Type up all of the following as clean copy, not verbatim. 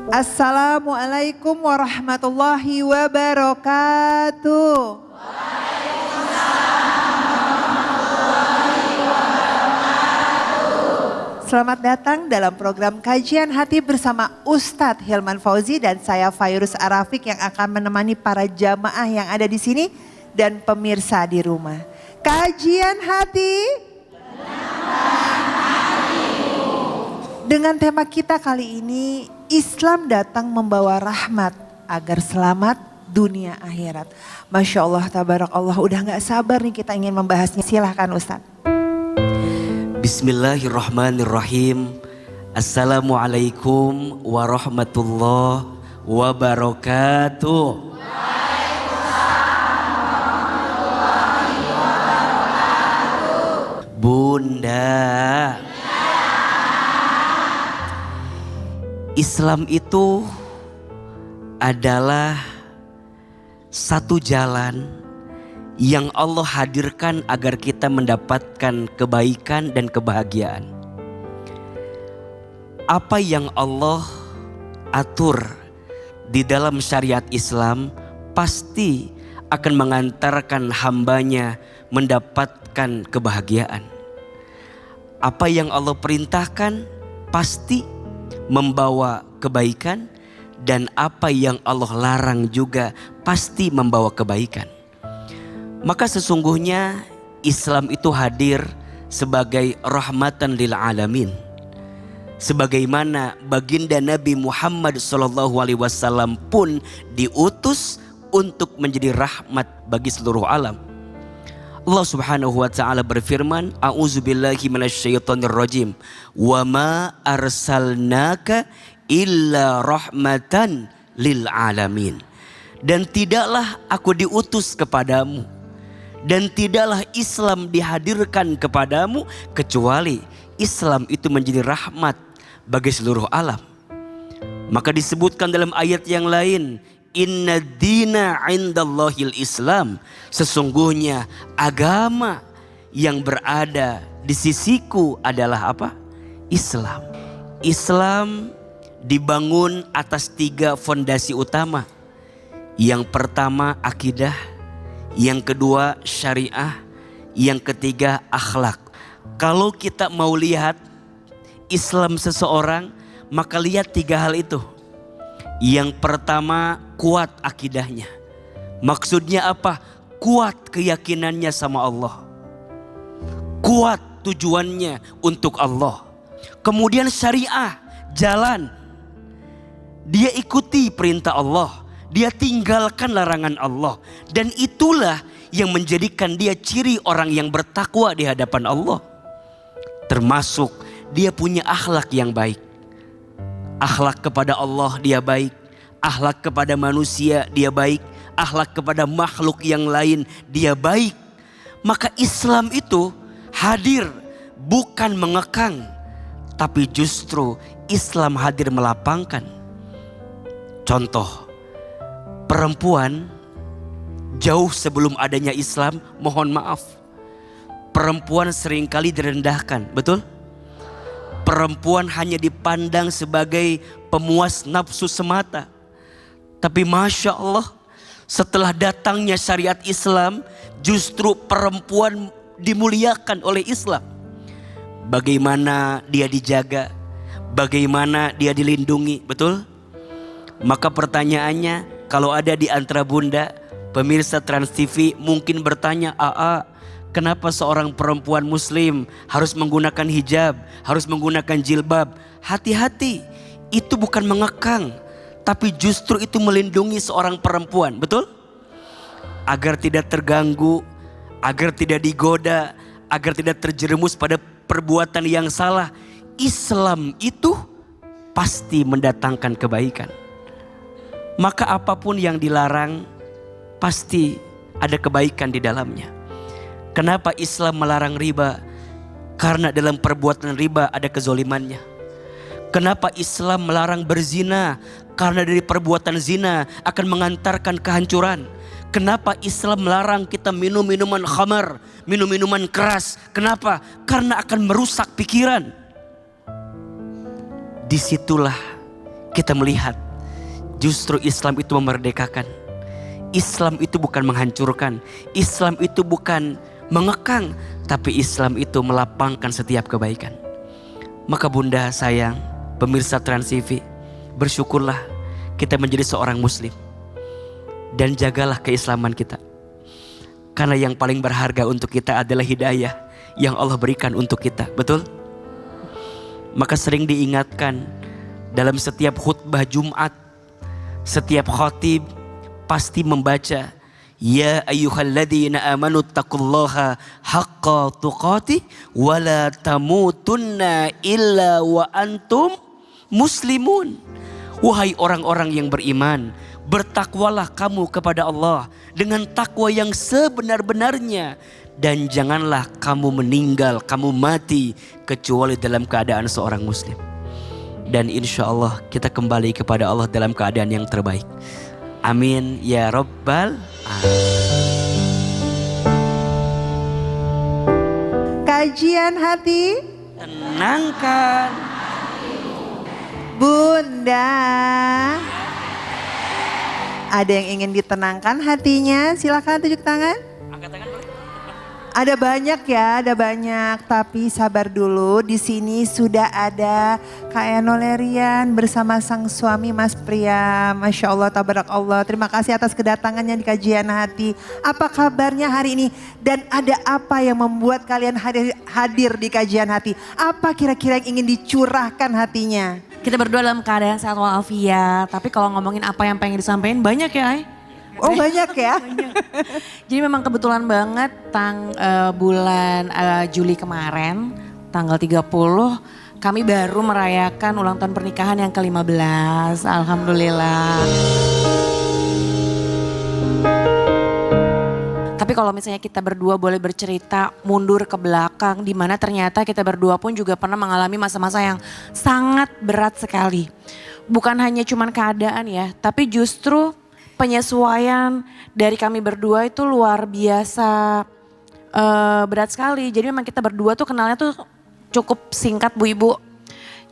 Assalamualaikum warahmatullahi wabarakatuh. Selamat datang dalam program Kajian Hati bersama Ustadz Hilman Fauzi dan saya Fairuz Arafik yang akan menemani para jamaah yang ada di sini dan pemirsa di rumah. Kajian Hati dengan tema kita kali ini, Islam datang membawa rahmat agar selamat dunia akhirat. Masya Allah, tabarakallah, udah gak sabar nih kita ingin membahasnya. Silahkan Ustadz. Bismillahirrahmanirrahim. Assalamualaikum warahmatullahi wabarakatuh. Bunda, Islam itu adalah satu jalan yang Allah hadirkan agar kita mendapatkan kebaikan dan kebahagiaan. Apa yang Allah atur di dalam syariat Islam pasti akan mengantarkan hambanya mendapatkan kebahagiaan. Apa yang Allah perintahkan pasti membawa kebaikan, dan apa yang Allah larang juga pasti membawa kebaikan. Maka sesungguhnya Islam itu hadir sebagai rahmatan lil alamin. Sebagaimana baginda Nabi Muhammad SAW pun diutus untuk menjadi rahmat bagi seluruh alam. Allah Subhanahu wa taala berfirman, A'udzubillahi minasyaitonirrajim. Wa ma arsalnaka illa rahmatan lil alamin. Dan tidaklah aku diutus kepadamu, dan tidaklah Islam dihadirkan kepadamu kecuali Islam itu menjadi rahmat bagi seluruh alam. Maka disebutkan dalam ayat yang lain, Inna dina indallahil Islam. Sesungguhnya agama yang berada di sisiku adalah apa? Islam. Islam dibangun atas 3 fondasi utama. Yang pertama akidah, yang kedua syariah, yang ketiga akhlak. Kalau kita mau lihat Islam seseorang, maka lihat 3 hal itu. Yang pertama, kuat akidahnya. Maksudnya apa? Kuat keyakinannya sama Allah. Kuat tujuannya untuk Allah. Kemudian syariah, jalan. Dia ikuti perintah Allah. Dia tinggalkan larangan Allah. Dan itulah yang menjadikan dia ciri orang yang bertakwa di hadapan Allah. Termasuk dia punya akhlak yang baik. Akhlak kepada Allah dia baik, akhlak kepada manusia dia baik, akhlak kepada makhluk yang lain dia baik. Maka Islam itu hadir bukan mengekang, tapi justru Islam hadir melapangkan. Contoh, perempuan jauh sebelum adanya Islam, mohon maaf, perempuan seringkali direndahkan, betul? Perempuan hanya dipandang sebagai pemuas nafsu semata. Tapi Masya Allah, setelah datangnya syariat Islam, justru perempuan dimuliakan oleh Islam. Bagaimana dia dijaga, bagaimana dia dilindungi, betul? Maka pertanyaannya, kalau ada di antara bunda, pemirsa Trans TV mungkin bertanya, kenapa seorang perempuan muslim harus menggunakan hijab, harus menggunakan jilbab? Hati-hati, itu bukan mengekang, tapi justru itu melindungi seorang perempuan, betul? Agar tidak terganggu, agar tidak digoda, agar tidak terjerumus pada perbuatan yang salah. Islam itu pasti mendatangkan kebaikan. Maka apapun yang dilarang pasti ada kebaikan di dalamnya. Kenapa Islam melarang riba? Karena dalam perbuatan riba ada kezolimannya. Kenapa Islam melarang berzina? Karena dari perbuatan zina akan mengantarkan kehancuran. Kenapa Islam melarang kita minum minuman khamar, minum minuman keras? Kenapa? Karena akan merusak pikiran. Disitulah kita melihat justru Islam itu memerdekakan. Islam itu bukan menghancurkan. Islam itu bukan mengekang. Tapi Islam itu melapangkan setiap kebaikan. Maka bunda sayang, pemirsa Trans TV, bersyukurlah kita menjadi seorang muslim. Dan jagalah keislaman kita. Karena yang paling berharga untuk kita adalah hidayah yang Allah berikan untuk kita. Betul? Maka sering diingatkan dalam setiap khutbah Jumat, setiap khatib pasti membaca, ya ayyuhalladzina amanu taqullaha haqqa tuqatih wa la tamutunna illa wa antum muslimun. Wahai orang-orang yang beriman, bertakwalah kamu kepada Allah dengan takwa yang sebenar-benarnya. Dan janganlah kamu meninggal, kamu mati kecuali dalam keadaan seorang muslim. Dan insya Allah kita kembali kepada Allah dalam keadaan yang terbaik. Amin ya Rabbal Alamin. Kajian hati Tenangkan Bunda. Ada yang ingin ditenangkan hatinya? Silakan tunjuk tangan. Angkat tangan boleh? Ada banyak ya, ada banyak. Tapi sabar dulu, di sini sudah ada Kak Eno Lerian bersama sang suami Mas Priam. Masya Allah, tabarakallah. Terima kasih atas kedatangannya di kajian hati. Apa kabarnya hari ini? Dan ada apa yang membuat kalian hadir di kajian hati? Apa kira-kira yang ingin dicurahkan hatinya? Kita berdua dalam keadaan sehat walafiat. Tapi kalau ngomongin apa yang pengen disampaikan banyak ya, Ay. Oh banyak ya? Jadi memang kebetulan banget bulan Juli kemarin, tanggal 30, kami baru merayakan ulang tahun pernikahan yang ke-15. Alhamdulillah. Tapi kalau misalnya kita berdua boleh bercerita mundur ke belakang, di mana ternyata kita berdua pun juga pernah mengalami masa-masa yang sangat berat sekali. Bukan hanya cuman keadaan ya, tapi justru penyesuaian dari kami berdua itu luar biasa berat sekali. Jadi memang kita berdua tuh kenalnya tuh cukup singkat Bu Ibu.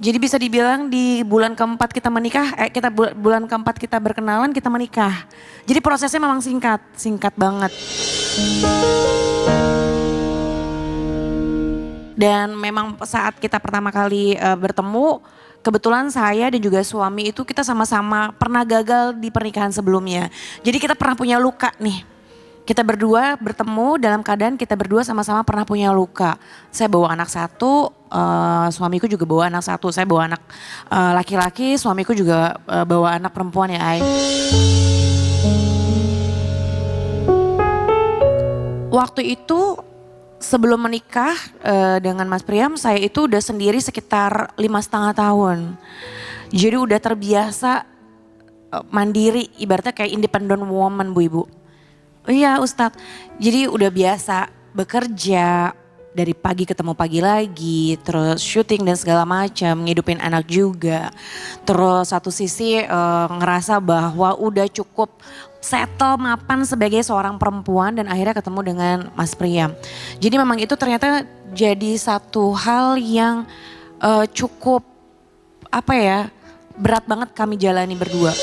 Jadi bisa dibilang di bulan keempat kita menikah, bulan keempat kita berkenalan kita menikah. Jadi prosesnya memang singkat banget. Dan memang saat kita pertama kali bertemu, kebetulan saya dan juga suami itu kita sama-sama pernah gagal di pernikahan sebelumnya. Jadi kita pernah punya luka nih. Kita berdua bertemu dalam keadaan kita berdua sama-sama pernah punya luka. Saya bawa anak satu, suamiku juga bawa anak satu. Saya bawa anak laki-laki, suamiku juga bawa anak perempuan ya Ay. Waktu itu sebelum menikah dengan Mas Priam, saya itu udah sendiri sekitar 5,5 tahun. Jadi udah terbiasa mandiri, ibaratnya kayak independent woman Bu Ibu. Iya Ustadz, jadi udah biasa bekerja dari pagi ketemu pagi lagi, terus syuting dan segala macam, ngidupin anak juga. Terus satu sisi ngerasa bahwa udah cukup settle mapan sebagai seorang perempuan dan akhirnya ketemu dengan Mas Priam. Jadi memang itu ternyata jadi satu hal yang cukup berat banget kami jalani berdua.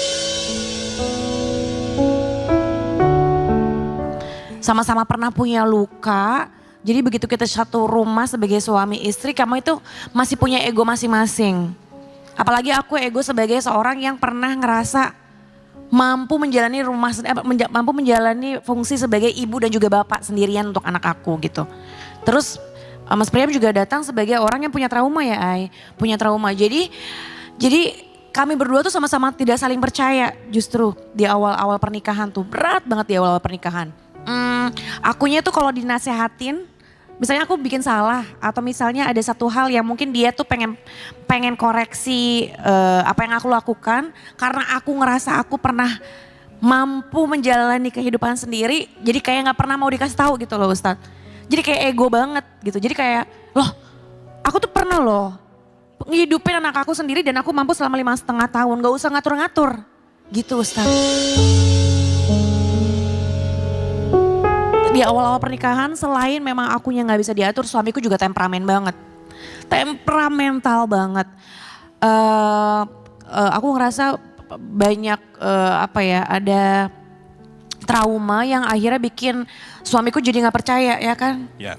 Sama-sama pernah punya luka, jadi begitu kita satu rumah sebagai suami istri, kamu itu masih punya ego masing-masing. Apalagi aku ego sebagai seorang yang pernah ngerasa mampu menjalani fungsi sebagai ibu dan juga bapak sendirian untuk anak aku gitu. Terus Mas Priam juga datang sebagai orang yang punya trauma ya Ay, punya trauma. Jadi kami berdua tuh sama-sama tidak saling percaya justru di awal-awal pernikahan tuh, berat banget di awal-awal pernikahan. Akunya tuh kalau dinasehatin, misalnya aku bikin salah atau misalnya ada satu hal yang mungkin dia tuh pengen koreksi apa yang aku lakukan karena aku ngerasa aku pernah mampu menjalani kehidupan sendiri, jadi kayak nggak pernah mau dikasih tahu gitu loh Ustadz. Jadi kayak ego banget gitu. Jadi kayak aku tuh pernah ngehidupin anak aku sendiri dan aku mampu selama 5,5 tahun, nggak usah ngatur-ngatur gitu Ustadz. Di awal-awal pernikahan selain memang akunya nggak bisa diatur, suamiku juga temperamental banget. aku ngerasa banyak ada trauma yang akhirnya bikin suamiku jadi nggak percaya ya kan? Ya.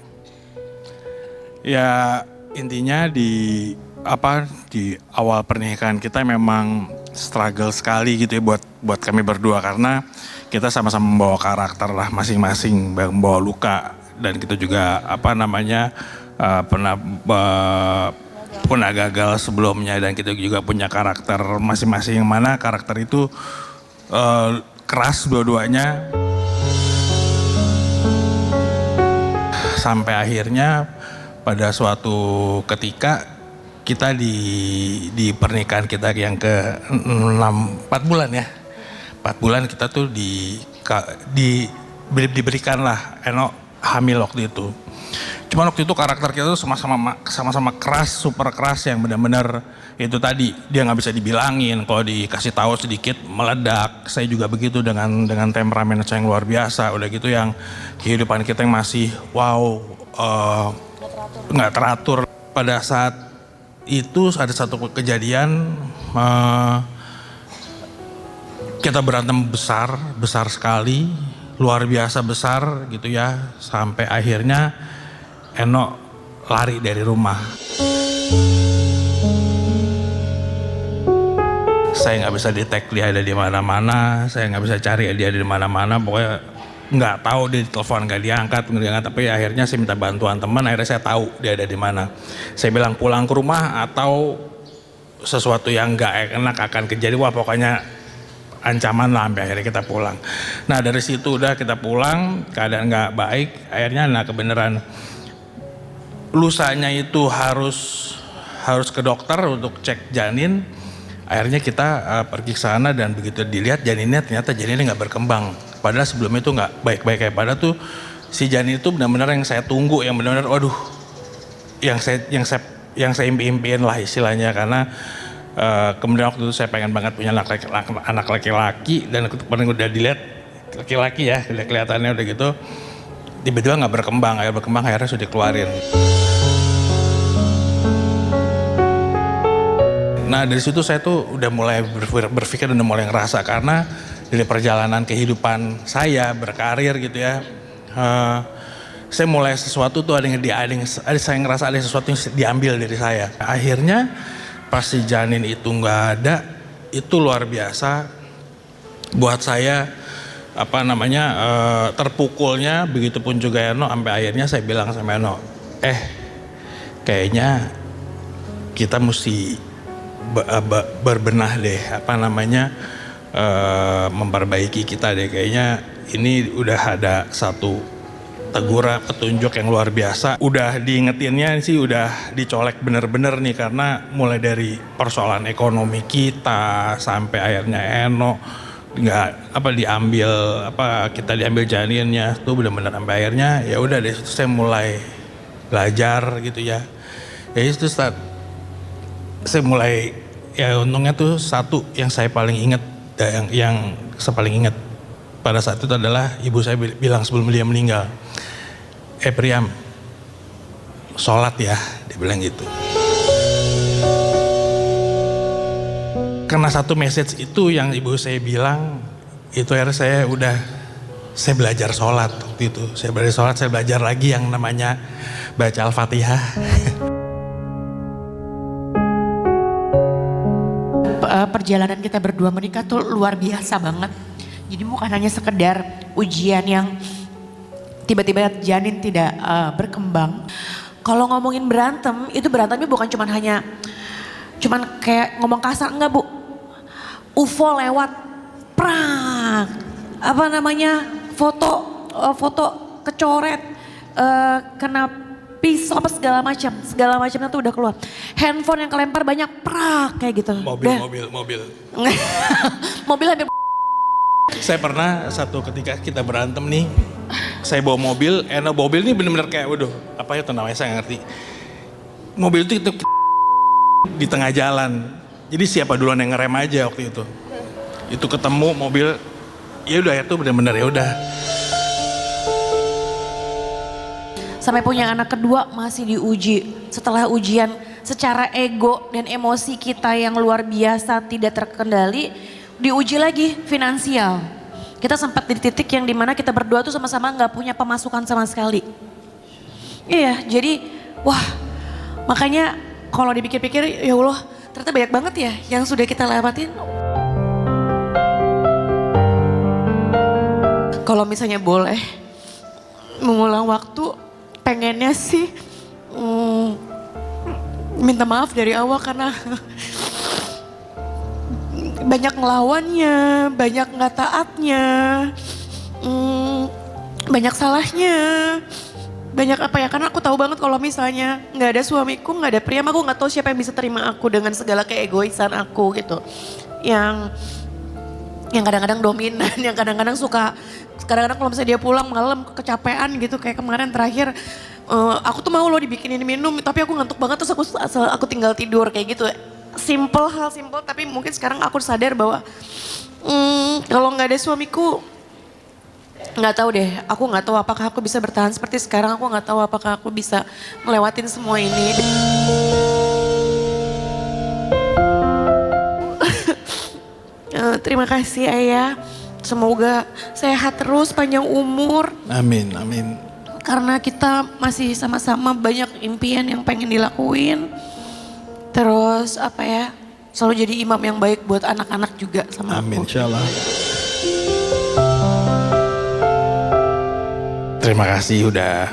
Ya intinya di awal pernikahan kita memang struggle sekali gitu ya buat kami berdua karena kita sama-sama membawa karakter lah masing-masing, membawa luka dan kita juga pernah gagal sebelumnya dan kita juga punya karakter masing-masing yang mana karakter itu keras dua-duanya sampai akhirnya pada suatu ketika kita di pernikahan kita yang ke 4 bulan ya. 4 bulan kita tuh diberikanlah Eno hamil waktu itu. Cuman waktu itu karakter kita tuh sama-sama keras, super keras yang benar-benar itu tadi dia nggak bisa dibilangin. Kalau dikasih tahu sedikit meledak. Saya juga begitu dengan temperamen saya yang luar biasa. Udah gitu yang kehidupan kita yang masih nggak teratur. Pada saat itu ada satu kejadian kita berantem besar sekali, luar biasa besar gitu ya, sampai akhirnya Eno lari dari rumah. Saya nggak bisa detect dia ada di mana-mana, saya nggak bisa cari dia ada di mana-mana, pokoknya nggak tahu dia telepon nggak diangkat, tapi akhirnya saya minta bantuan teman, akhirnya saya tahu dia ada di mana. Saya bilang pulang ke rumah atau sesuatu yang nggak enak akan kejadian, wah pokoknya ancaman lah, sampai akhirnya kita pulang. Nah dari situ udah kita pulang, keadaan nggak baik, akhirnya kebenaran lusanya itu harus ke dokter untuk cek janin. Akhirnya kita pergi ke sana dan begitu dilihat janinnya ternyata janinnya nggak berkembang. Padahal sebelumnya itu nggak baik-baik kayak padahal tuh si janin itu benar-benar yang saya tunggu, yang benar-benar waduh, yang saya impiin lah istilahnya, karena kemudian waktu itu saya pengen banget punya anak laki-laki dan udah dilihat laki-laki ya, kelihatannya udah gitu, tiba-tiba nggak berkembang, akhirnya sudah dikeluarin. Nah dari situ saya tuh udah mulai berpikir, udah mulai ngerasa karena dari perjalanan kehidupan saya berkarir gitu ya, saya mulai sesuatu tuh saya ngerasa ada sesuatu yang diambil dari saya. Akhirnya pas si janin itu nggak ada, itu luar biasa buat saya terpukulnya. Begitupun juga Eno, sampai akhirnya saya bilang sama Eno, kayaknya kita mesti berbenah deh, memperbaiki kita deh, kayaknya ini udah ada satu teguran, petunjuk yang luar biasa. Udah diingetinnya sih, udah dicolek bener-bener nih, karena mulai dari persoalan ekonomi kita sampai akhirnya Eno kita diambil janinnya tuh bener-bener, sampai akhirnya ya udah deh saya mulai belajar gitu ya. Ya itu saya mulai, ya untungnya tuh satu yang saya paling ingat, yang saya paling ingat pada saat itu adalah ibu saya bilang sebelum dia meninggal, Priam, sholat ya, dia bilang gitu. Karena satu message itu yang ibu saya bilang, itu akhirnya saya belajar sholat waktu itu. Saya belajar lagi yang namanya baca Al-Fatihah. Perjalanan kita berdua menikah tuh luar biasa banget. Jadi bukan hanya sekedar ujian yang tiba-tiba janin tidak berkembang. Kalau ngomongin berantem, itu berantemnya bukan cuman kayak ngomong kasar, enggak Bu. UFO lewat, prak, foto kecoret, kena pisau apa segala macamnya tuh udah keluar. Handphone yang kelempar banyak, prak, kayak gitu. Mobil. Mobil hampir. Saya pernah satu ketika kita berantem nih, saya bawa mobil, mobil ini bener-bener kayak waduh, apa itu namanya saya nggak ngerti. Mobil itu di tengah jalan, jadi siapa duluan yang ngerem aja waktu itu. Itu ketemu mobil, ya udah itu bener-bener ya udah. Sampai punya anak kedua masih diuji. Setelah ujian secara ego dan emosi kita yang luar biasa tidak terkendali, diuji lagi finansial. Kita sempat di titik yang dimana kita berdua tuh sama-sama nggak punya pemasukan sama sekali. Iya, jadi wah makanya kalau dipikir-pikir ya Allah ternyata banyak banget ya yang sudah kita lewatin. Kalau misalnya boleh mengulang waktu, pengennya sih minta maaf dari awal karena banyak ngelawannya, banyak nggak taatnya, banyak salahnya, banyak apa ya, karena aku tahu banget kalau misalnya nggak ada suamiku, nggak ada Priam, aku nggak tahu siapa yang bisa terima aku dengan segala keegoisan aku gitu, yang kadang-kadang dominan, yang kadang-kadang suka, kadang-kadang kalau misalnya dia pulang malam kecapean gitu, kayak kemarin terakhir aku tuh mau loh dibikinin minum tapi aku ngantuk banget terus aku tinggal tidur kayak gitu. Simple, hal simple, tapi mungkin sekarang aku sadar bahwa kalau nggak ada suamiku, nggak tahu deh, aku nggak tahu apakah aku bisa bertahan seperti sekarang, aku nggak tahu apakah aku bisa ngelewatin semua ini. Terima kasih Ayah, semoga sehat terus, panjang umur. Amin, amin. Karena kita masih sama-sama banyak impian yang pengen dilakuin. Terus apa ya, selalu jadi imam yang baik buat anak-anak juga sama Amin, aku. insyaallah. Terima kasih udah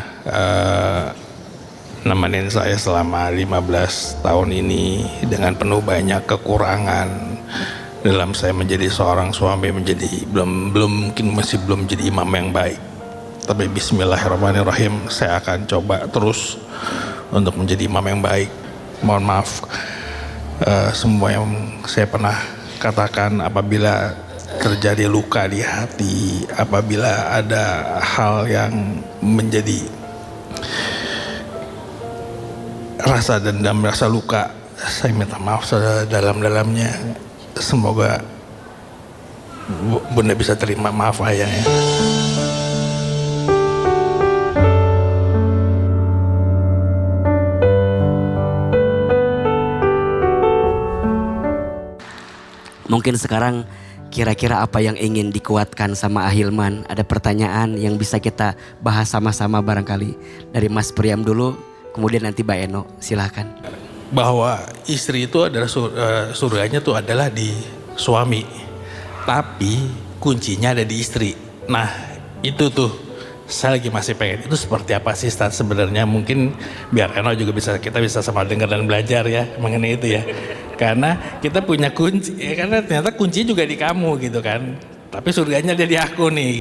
nemenin saya selama 15 tahun ini dengan penuh banyak kekurangan dalam saya menjadi seorang suami, menjadi masih belum menjadi imam yang baik. Tapi bismillahirrahmanirrahim, saya akan coba terus untuk menjadi imam yang baik. Mohon maaf semua yang saya pernah katakan apabila terjadi luka di hati, apabila ada hal yang menjadi rasa dendam, rasa luka, saya minta maaf sedalam-dalamnya. Semoga Bunda bisa terima maaf Ayah ya. Mungkin sekarang kira-kira apa yang ingin dikuatkan sama Ahilman? Ada pertanyaan yang bisa kita bahas sama-sama barangkali. Dari Mas Priam dulu, kemudian nanti Mbak Eno, silahkan. Bahwa istri itu adalah surganya tuh adalah di suami, tapi kuncinya ada di istri. Nah itu tuh saya lagi masih pengen, itu seperti apa sih Ustaz sebenarnya? Mungkin biar Eno juga kita bisa sama dengar dan belajar ya mengenai itu ya. Karena kita punya kunci, ya karena ternyata kunci juga di kamu gitu kan. Tapi surganya ada di aku nih.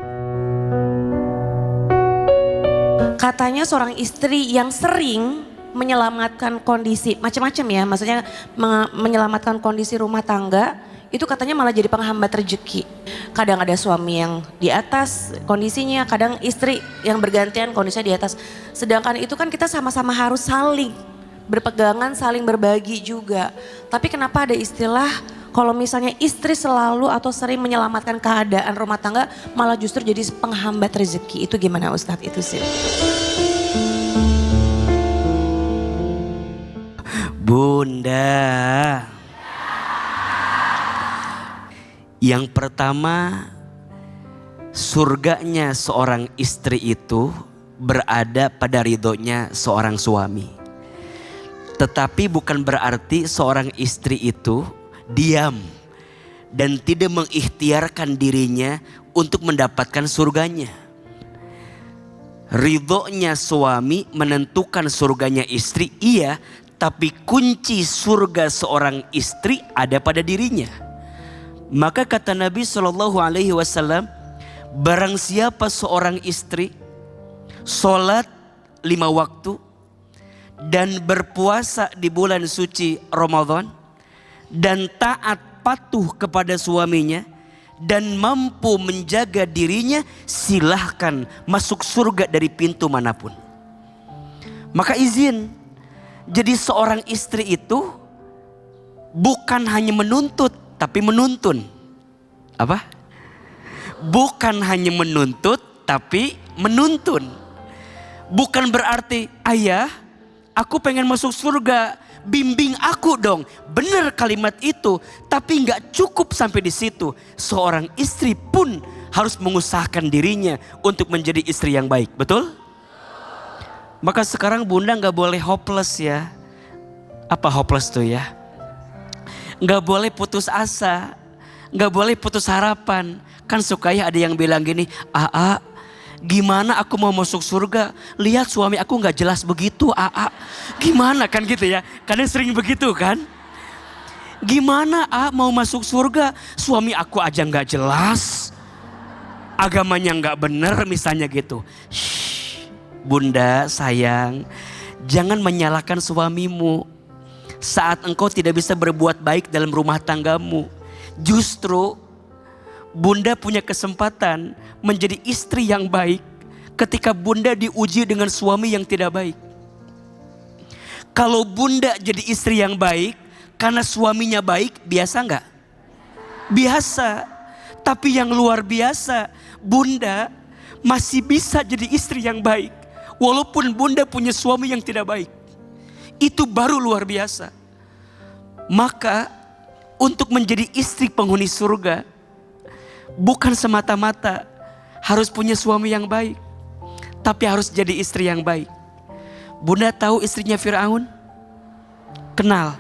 Katanya seorang istri yang sering menyelamatkan kondisi macam-macam ya, maksudnya menyelamatkan kondisi rumah tangga, itu katanya malah jadi penghambat rezeki. Kadang ada suami yang di atas kondisinya, kadang istri yang bergantian kondisinya di atas. Sedangkan itu kan kita sama-sama harus saling berpegangan, saling berbagi juga. Tapi kenapa ada istilah kalau misalnya istri selalu atau sering menyelamatkan keadaan rumah tangga malah justru jadi penghambat rezeki. Itu gimana Ustadz itu sih? Bunda, yang pertama, surganya seorang istri itu berada pada ridhonya seorang suami. Tetapi bukan berarti seorang istri itu diam dan tidak mengikhtiarkan dirinya untuk mendapatkan surganya. Ridhonya suami menentukan surganya istri, iya. Tapi kunci surga seorang istri ada pada dirinya. Maka kata Nabi SAW, barang siapa seorang istri sholat 5 waktu dan berpuasa di bulan suci Ramadan dan taat patuh kepada suaminya dan mampu menjaga dirinya, silahkan masuk surga dari pintu manapun. Maka izin. Jadi seorang istri itu bukan hanya menuntut tapi menuntun. Apa? Bukan hanya menuntut tapi menuntun. Bukan berarti ayah Aku pengen masuk surga, bimbing aku dong. Benar kalimat itu, tapi nggak cukup sampai di situ. Seorang istri pun harus mengusahakan dirinya untuk menjadi istri yang baik, betul? Maka sekarang bunda nggak boleh hopeless ya. Apa hopeless tuh ya? Nggak boleh putus asa, nggak boleh putus harapan. Kan sukanya ada yang bilang gini, gimana aku mau masuk surga? Lihat suami aku nggak jelas begitu, Gimana kan gitu ya? Kadang sering begitu kan? Gimana mau masuk surga? Suami aku aja nggak jelas, agamanya nggak bener misalnya gitu. Shh, bunda sayang, jangan menyalahkan suamimu saat engkau tidak bisa berbuat baik dalam rumah tanggamu. Justru bunda punya kesempatan menjadi istri yang baik ketika bunda diuji dengan suami yang tidak baik. Kalau bunda jadi istri yang baik karena suaminya baik, biasa nggak? Biasa. Tapi yang luar biasa, bunda masih bisa jadi istri yang baik walaupun bunda punya suami yang tidak baik. Itu baru luar biasa. Maka untuk menjadi istri penghuni surga, bukan semata-mata harus punya suami yang baik, tapi harus jadi istri yang baik. Bunda tahu istrinya Fir'aun? Kenal?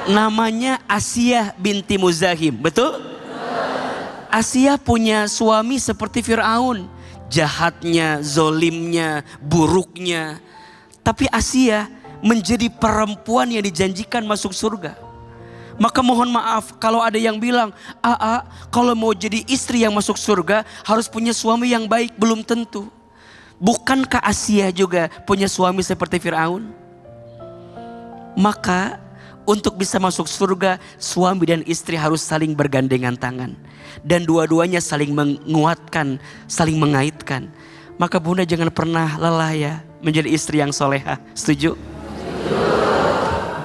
Namanya Asiyah binti Muzahim, betul? Asiyah punya suami seperti Fir'aun. Jahatnya, zolimnya, buruknya. Tapi Asiyah menjadi perempuan yang dijanjikan masuk surga. Maka mohon maaf kalau ada yang bilang, kalau mau jadi istri yang masuk surga harus punya suami yang baik. Belum tentu. Bukankah Asiyah juga punya suami seperti Fir'aun? Maka untuk bisa masuk surga, suami dan istri harus saling bergandengan tangan. Dan dua-duanya saling menguatkan, saling mengaitkan. Maka bunda jangan pernah lelah ya menjadi istri yang soleha. Setuju?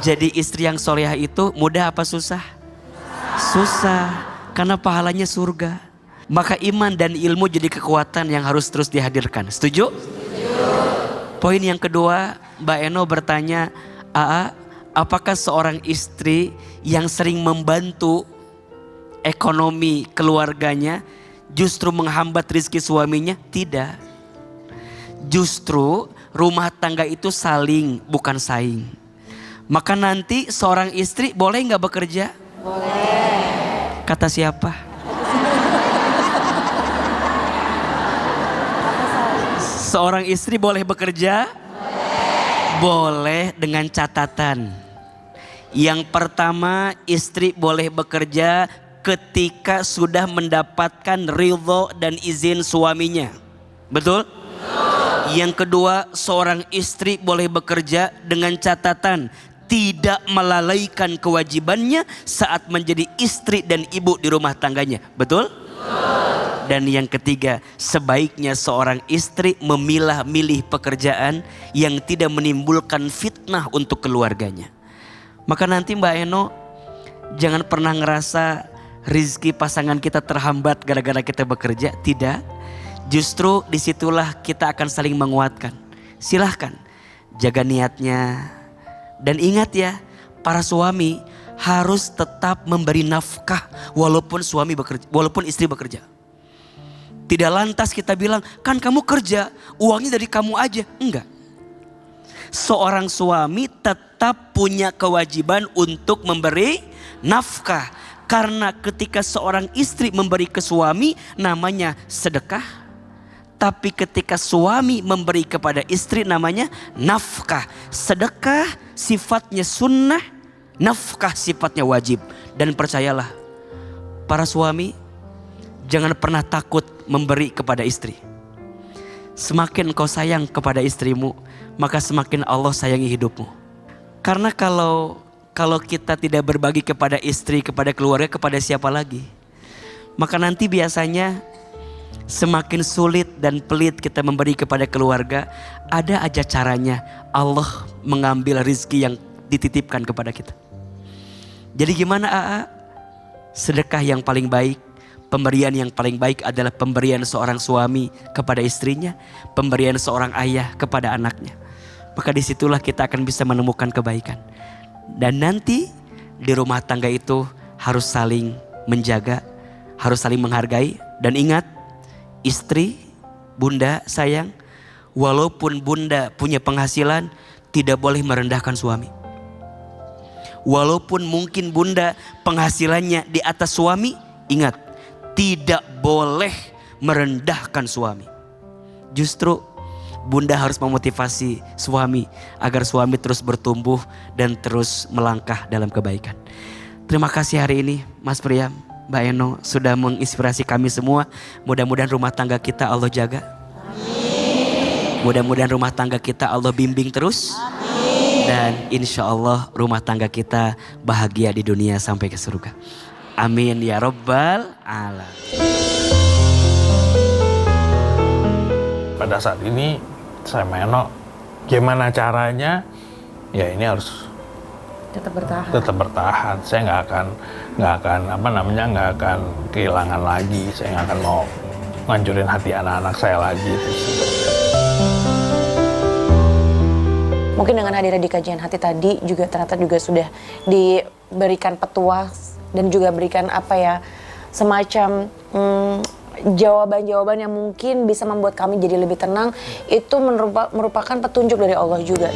Jadi istri yang soleha itu mudah apa susah? Susah, karena pahalanya surga. Maka iman dan ilmu jadi kekuatan yang harus terus dihadirkan. Setuju? Poin yang kedua, Mbak Eno bertanya, apakah seorang istri yang sering membantu ekonomi keluarganya justru menghambat rezeki suaminya? Tidak. Justru rumah tangga itu saling, bukan saing. Maka nanti seorang istri boleh nggak bekerja? Boleh. Kata siapa? Seorang istri boleh bekerja? Boleh dengan catatan. Yang pertama, istri boleh bekerja ketika sudah mendapatkan ridho dan izin suaminya. Betul? Yang kedua, seorang istri boleh bekerja dengan catatan tidak melalaikan kewajibannya saat menjadi istri dan ibu di rumah tangganya. Betul? Dan yang ketiga, sebaiknya seorang istri memilah-milih pekerjaan yang tidak menimbulkan fitnah untuk keluarganya. Maka nanti Mbak Eno jangan pernah ngerasa rizki pasangan kita terhambat gara-gara kita bekerja. Tidak. Justru disitulah kita akan saling menguatkan. Silahkan jaga niatnya. Dan ingat ya, para suami harus tetap memberi nafkah walaupun istri bekerja. Tidak lantas kita bilang, kan kamu kerja, uangnya dari kamu aja. Enggak. Seorang suami tetap punya kewajiban untuk memberi nafkah. Karena ketika seorang istri memberi ke suami, namanya sedekah. Tapi ketika suami memberi kepada istri, namanya nafkah. Sedekah sifatnya sunnah, nafkah sifatnya wajib. Dan percayalah, para suami jangan pernah takut memberi kepada istri. Semakin kau sayang kepada istrimu, maka semakin Allah sayangi hidupmu. Karena kalau kita tidak berbagi kepada istri, kepada keluarga, kepada siapa lagi? Maka nanti biasanya semakin sulit dan pelit kita memberi kepada keluarga, ada aja caranya Allah mengambil rizki yang dititipkan kepada kita. Jadi gimana Sedekah yang paling baik, pemberian yang paling baik adalah pemberian seorang suami kepada istrinya, pemberian seorang ayah kepada anaknya. Maka disitulah kita akan bisa menemukan kebaikan. Dan nanti di rumah tangga itu harus saling menjaga, harus saling menghargai. Dan ingat, istri, bunda sayang, walaupun bunda punya penghasilan, tidak boleh merendahkan suami. Walaupun mungkin bunda penghasilannya di atas suami, ingat, tidak boleh merendahkan suami. Justru bunda harus memotivasi suami agar suami terus bertumbuh dan terus melangkah dalam kebaikan. Terima kasih hari ini Mas Priam, Mbak Eno sudah menginspirasi kami semua. Mudah-mudahan rumah tangga kita Allah jaga. Mudah-mudahan rumah tangga kita Allah bimbing terus. Dan insya Allah rumah tangga kita bahagia di dunia sampai ke surga. Amin ya Rabbal Alamin. Pada saat ini saya Eno, gimana caranya? Ya ini harus tetap bertahan. Saya nggak akan kehilangan lagi. Saya nggak akan mau ngancurin hati anak-anak saya lagi. Mungkin dengan hadirnya di kajian hati tadi juga ternyata juga sudah diberikan petuah dan juga berikan semacam jawaban-jawaban yang mungkin bisa membuat kami jadi lebih tenang. Itu merupakan petunjuk dari Allah juga.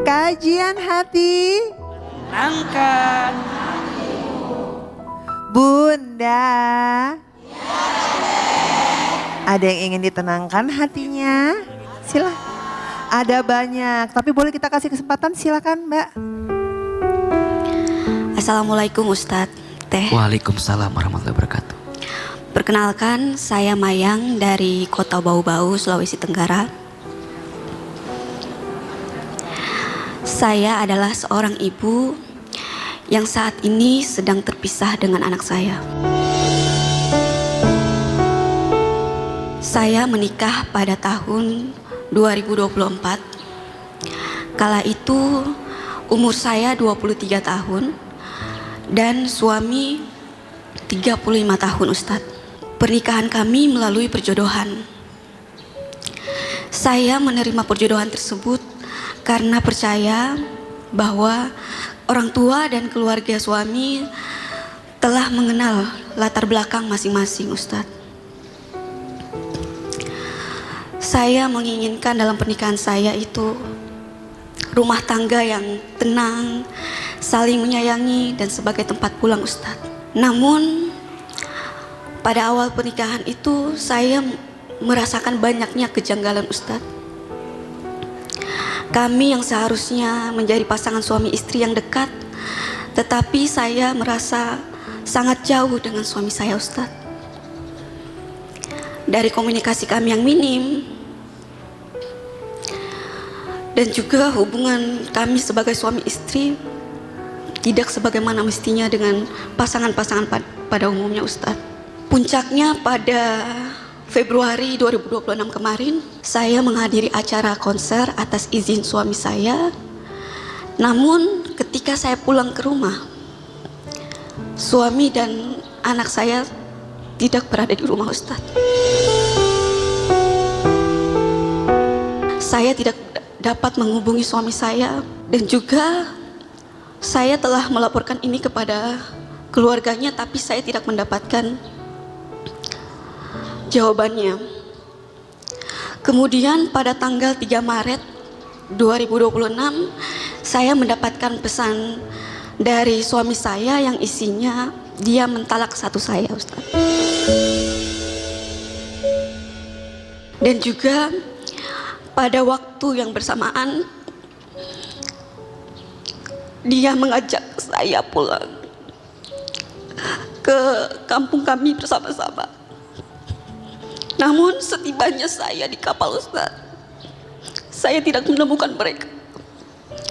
Kajian hati. Angkat. Bunda. Ada yang ingin ditenangkan hatinya? Silakan. Ada banyak, tapi boleh kita kasih kesempatan, silakan Mbak. Assalamualaikum Ustadz, Teh. Waalaikumsalam warahmatullahi wabarakatuh. Perkenalkan, saya Mayang dari Kota Bau-Bau, Sulawesi Tenggara. Saya adalah seorang ibu yang saat ini sedang terpisah dengan anak saya. Saya menikah pada tahun 2024. Kala itu umur saya 23 tahun dan suami 35 tahun Ustadz. Pernikahan kami melalui perjodohan. Saya menerima perjodohan tersebut karena percaya bahwa orang tua dan keluarga suami telah mengenal latar belakang masing-masing Ustadz. Saya menginginkan dalam pernikahan saya itu rumah tangga yang tenang, saling menyayangi dan sebagai tempat pulang Ustadz. Namun pada awal pernikahan itu saya merasakan banyaknya kejanggalan Ustadz. Kami yang seharusnya menjadi pasangan suami istri yang dekat, tetapi saya merasa sangat jauh dengan suami saya Ustadz. Dari komunikasi kami yang minim, dan juga hubungan kami sebagai suami istri tidak sebagaimana mestinya dengan pasangan-pasangan pada umumnya Ustadz. Puncaknya pada Februari 2026 kemarin, saya menghadiri acara konser atas izin suami saya. Namun ketika saya pulang ke rumah, suami dan anak saya tidak berada di rumah Ustadz. Saya tidak dapat menghubungi suami saya dan juga saya telah melaporkan ini kepada keluarganya, tapi saya tidak mendapatkan jawabannya. Kemudian pada tanggal 3 Maret 2026 saya mendapatkan pesan dari suami saya yang isinya dia mentalak satu saya Ustaz. Dan juga pada waktu yang bersamaan dia mengajak saya pulang ke kampung kami bersama-sama. Namun setibanya saya di kapal Ustaz, saya tidak menemukan mereka.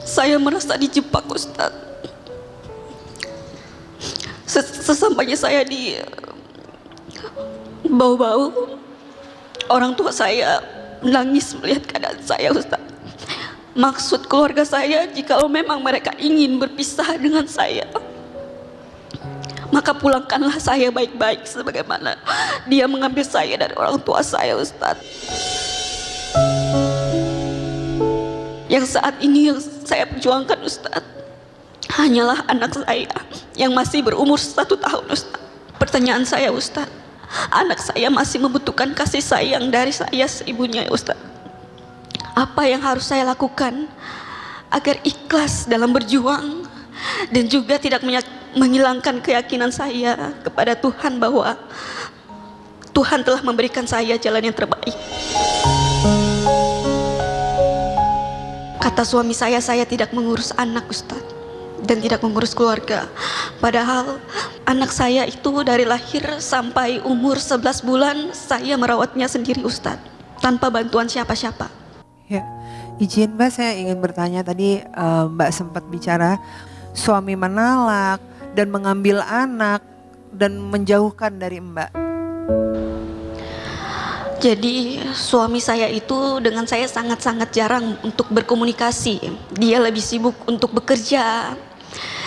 Saya merasa dijebak Ustaz. Sesampainya saya di bau-bau, orang tua saya menangis melihat keadaan saya, Ustaz. Maksud keluarga saya, jikalau memang mereka ingin berpisah dengan saya, maka pulangkanlah saya baik-baik sebagaimana dia mengambil saya dari orang tua saya, Ustaz. Yang saat ini yang saya perjuangkan, Ustaz, hanyalah anak saya yang masih berumur 1 tahun, Ustaz. Pertanyaan saya, Ustaz, anak saya masih membutuhkan kasih sayang dari saya ibunya, Ustaz. Apa yang harus saya lakukan agar ikhlas dalam berjuang dan juga tidak menghilangkan keyakinan saya kepada Tuhan bahwa Tuhan telah memberikan saya jalan yang terbaik. Kata suami saya tidak mengurus anak, Ustaz, dan tidak mengurus keluarga. Padahal anak saya itu dari lahir sampai umur 11 bulan saya merawatnya sendiri, Ustaz, tanpa bantuan siapa-siapa. Ya, izin Mbak, saya ingin bertanya tadi Mbak sempat bicara suami menalak dan mengambil anak dan menjauhkan dari Mbak. Jadi suami saya itu dengan saya sangat-sangat jarang untuk berkomunikasi. Dia lebih sibuk untuk bekerja,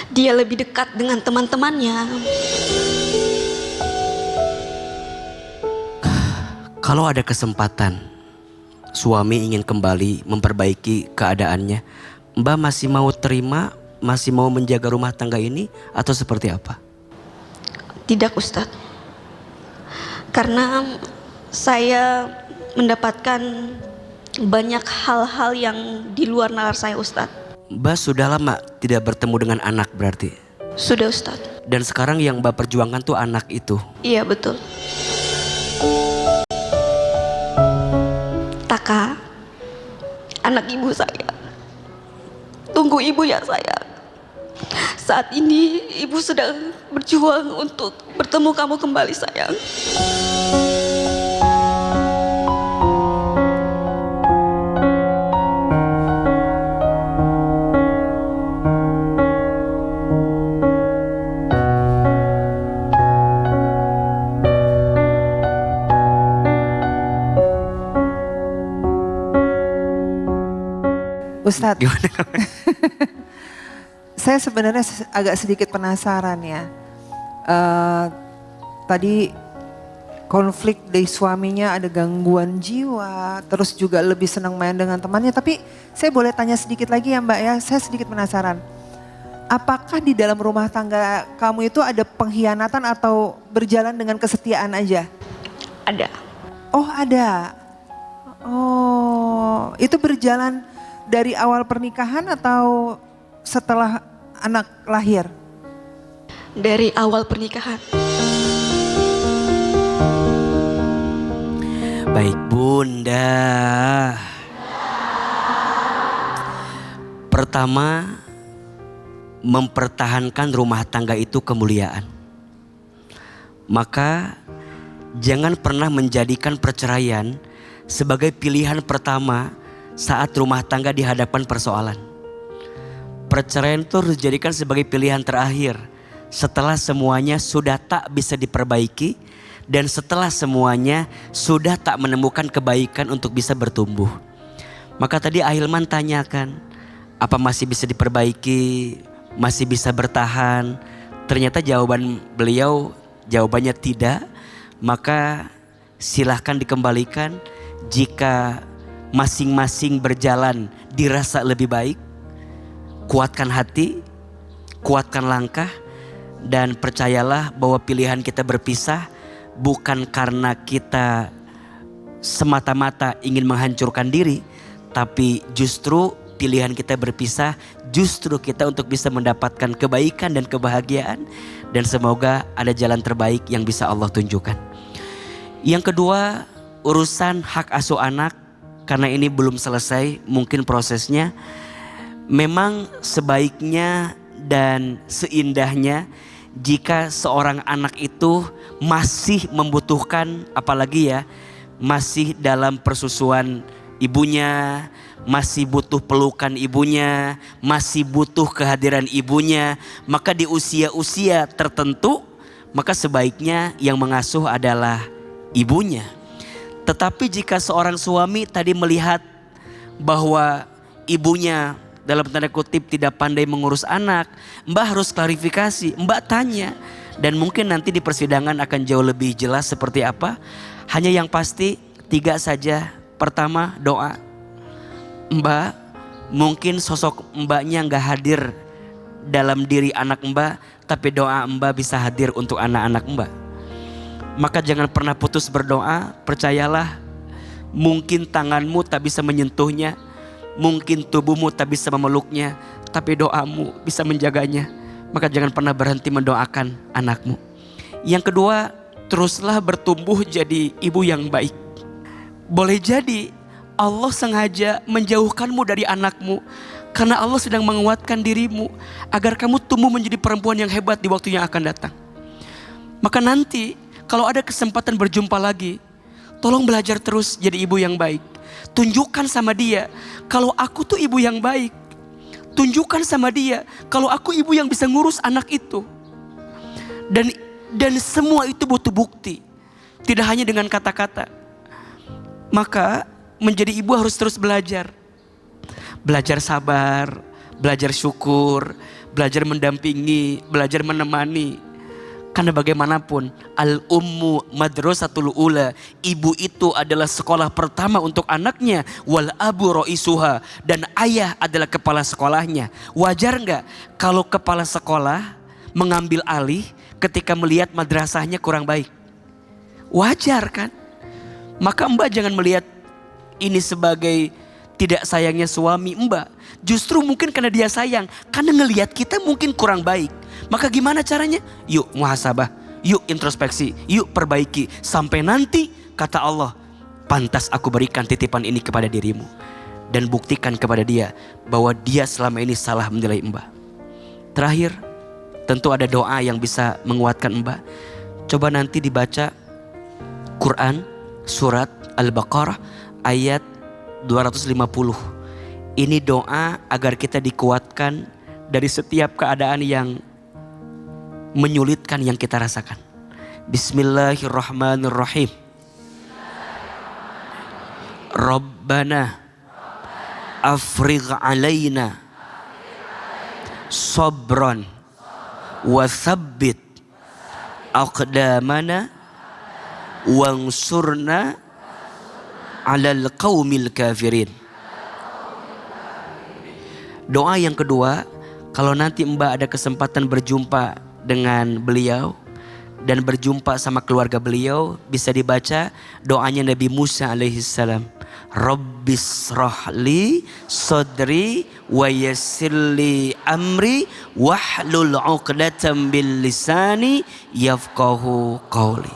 dia lebih dekat dengan teman-temannya. Kalau ada kesempatan suami ingin kembali memperbaiki keadaannya, Mbak masih mau terima, masih mau menjaga rumah tangga ini atau seperti apa? Tidak, Ustadz. Karena saya mendapatkan banyak hal-hal yang di luar nalar saya, Ustadz. Mbak sudah lama tidak bertemu dengan anak berarti? Sudah, Ustadz. Dan sekarang yang Mbak perjuangkan tuh anak itu? Iya, betul. Taka, anak ibu saya, tunggu ibu ya sayang. Saat ini ibu sedang berjuang untuk bertemu kamu kembali, sayang. Ustadz, Gimana? saya sebenarnya agak sedikit penasaran ya. Tadi konflik dari suaminya ada gangguan jiwa, terus juga lebih senang main dengan temannya. Tapi saya boleh tanya sedikit lagi ya Mbak ya, saya sedikit penasaran. Apakah di dalam rumah tangga kamu itu ada pengkhianatan atau berjalan dengan kesetiaan aja? Ada. Oh ada. Oh itu berjalan dari awal pernikahan atau setelah anak lahir? Dari awal pernikahan. Baik Bunda. Pertama, mempertahankan rumah tangga itu kemuliaan. Maka jangan pernah menjadikan perceraian sebagai pilihan pertama saat rumah tangga dihadapkan persoalan. Perceraian itu harus dijadikan sebagai pilihan terakhir setelah semuanya sudah tak bisa diperbaiki dan setelah semuanya sudah tak menemukan kebaikan untuk bisa bertumbuh. Maka tadi Ahilman tanyakan, apa masih bisa diperbaiki, masih bisa bertahan? Ternyata jawaban beliau jawabannya tidak. Maka silahkan dikembalikan jika masing-masing berjalan dirasa lebih baik. Kuatkan hati, kuatkan langkah, dan percayalah bahwa pilihan kita berpisah bukan karena kita semata-mata ingin menghancurkan diri, tapi justru pilihan kita berpisah justru kita untuk bisa mendapatkan kebaikan dan kebahagiaan, dan semoga ada jalan terbaik yang bisa Allah tunjukkan. Yang kedua, urusan hak asuh anak. Karena ini belum selesai mungkin prosesnya. Memang sebaiknya dan seindahnya jika seorang anak itu masih membutuhkan, apalagi ya masih dalam persusuan ibunya, masih butuh pelukan ibunya, masih butuh kehadiran ibunya. Maka di usia-usia tertentu maka sebaiknya yang mengasuh adalah ibunya. Tetapi jika seorang suami tadi melihat bahwa ibunya dalam tanda kutip tidak pandai mengurus anak, Mbak harus klarifikasi, Mbak tanya. Dan mungkin nanti di persidangan akan jauh lebih jelas seperti apa. Hanya yang pasti 3 saja. Pertama, doa. Mbak, mungkin sosok Mbaknya gak hadir dalam diri anak Mbak, tapi doa Mbak bisa hadir untuk anak-anak Mbak. Maka jangan pernah putus berdoa. Percayalah, mungkin tanganmu tak bisa menyentuhnya, mungkin tubuhmu tak bisa memeluknya, tapi doamu bisa menjaganya. Maka jangan pernah berhenti mendoakan anakmu. Yang kedua, teruslah bertumbuh jadi ibu yang baik. Boleh jadi Allah sengaja menjauhkanmu dari anakmu karena Allah sedang menguatkan dirimu agar kamu tumbuh menjadi perempuan yang hebat di waktu yang akan datang. Maka nanti kalau ada kesempatan berjumpa lagi, tolong belajar terus jadi ibu yang baik. Tunjukkan sama dia kalau aku tuh ibu yang baik. Tunjukkan sama dia kalau aku ibu yang bisa ngurus anak itu. Dan semua itu butuh bukti. Tidak hanya dengan kata-kata. Maka menjadi ibu harus terus belajar. Belajar sabar, belajar syukur, belajar mendampingi, belajar menemani. Karena bagaimanapun al-ummu madrasatul ula, ibu itu adalah sekolah pertama untuk anaknya, wal abu ro'isuha, dan ayah adalah kepala sekolahnya. Wajar nggak kalau kepala sekolah mengambil alih ketika melihat madrasahnya kurang baik? Wajar kan? Maka Mbak jangan melihat ini sebagai tidak sayangnya suami Mbak. Justru mungkin karena dia sayang, karena ngelihat kita mungkin kurang baik. Maka gimana caranya? Yuk muhasabah, yuk introspeksi, yuk perbaiki. Sampai nanti kata Allah, pantas aku berikan titipan ini kepada dirimu. Dan buktikan kepada dia bahwa dia selama ini salah menilai Mbak. Terakhir, tentu ada doa yang bisa menguatkan Mbak. Coba nanti dibaca Quran surat Al-Baqarah ayat 250. Ini doa agar kita dikuatkan dari setiap keadaan yang menyulitkan yang kita rasakan. Bismillahirrahmanirrahim. Rabbana afrigh alaina sabran wa thabbit aqdamana wansurna alal qaumil kafirin. Doa yang kedua, kalau nanti Mbak ada kesempatan berjumpa dengan beliau dan berjumpa sama keluarga beliau, bisa dibaca doanya Nabi Musa alaihissalam. Rabbis rahli sadri wa yassirli amri wahlul 'uqdatam bil lisani yafqahu qawli.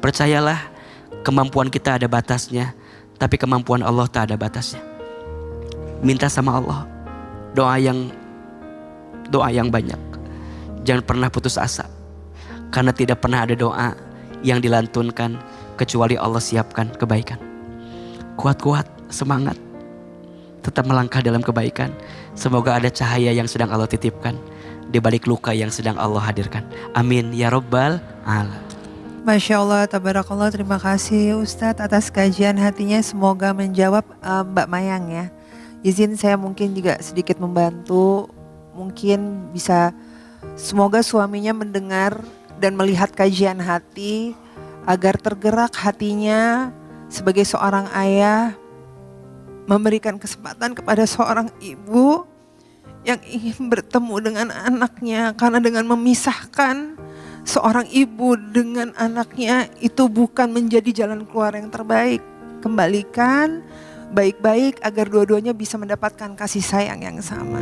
Percayalah, kemampuan kita ada batasnya, tapi kemampuan Allah tak ada batasnya. Minta sama Allah doa yang banyak. Jangan pernah putus asa, karena tidak pernah ada doa yang dilantunkan kecuali Allah siapkan kebaikan. Kuat-kuat, semangat, tetap melangkah dalam kebaikan. Semoga ada cahaya yang sedang Allah titipkan di balik luka yang sedang Allah hadirkan. Amin ya rabbal alamin. Masya Allah, tabarakallah, terima kasih Ustadz atas kajian hatinya. Semoga menjawab Mbak Mayang ya. Izin saya mungkin juga sedikit membantu, mungkin bisa, semoga suaminya mendengar dan melihat kajian hati agar tergerak hatinya sebagai seorang ayah, memberikan kesempatan kepada seorang ibu yang ingin bertemu dengan anaknya. Karena dengan memisahkan seorang ibu dengan anaknya itu bukan menjadi jalan keluar yang terbaik. Kembalikan baik-baik agar dua-duanya bisa mendapatkan kasih sayang yang sama.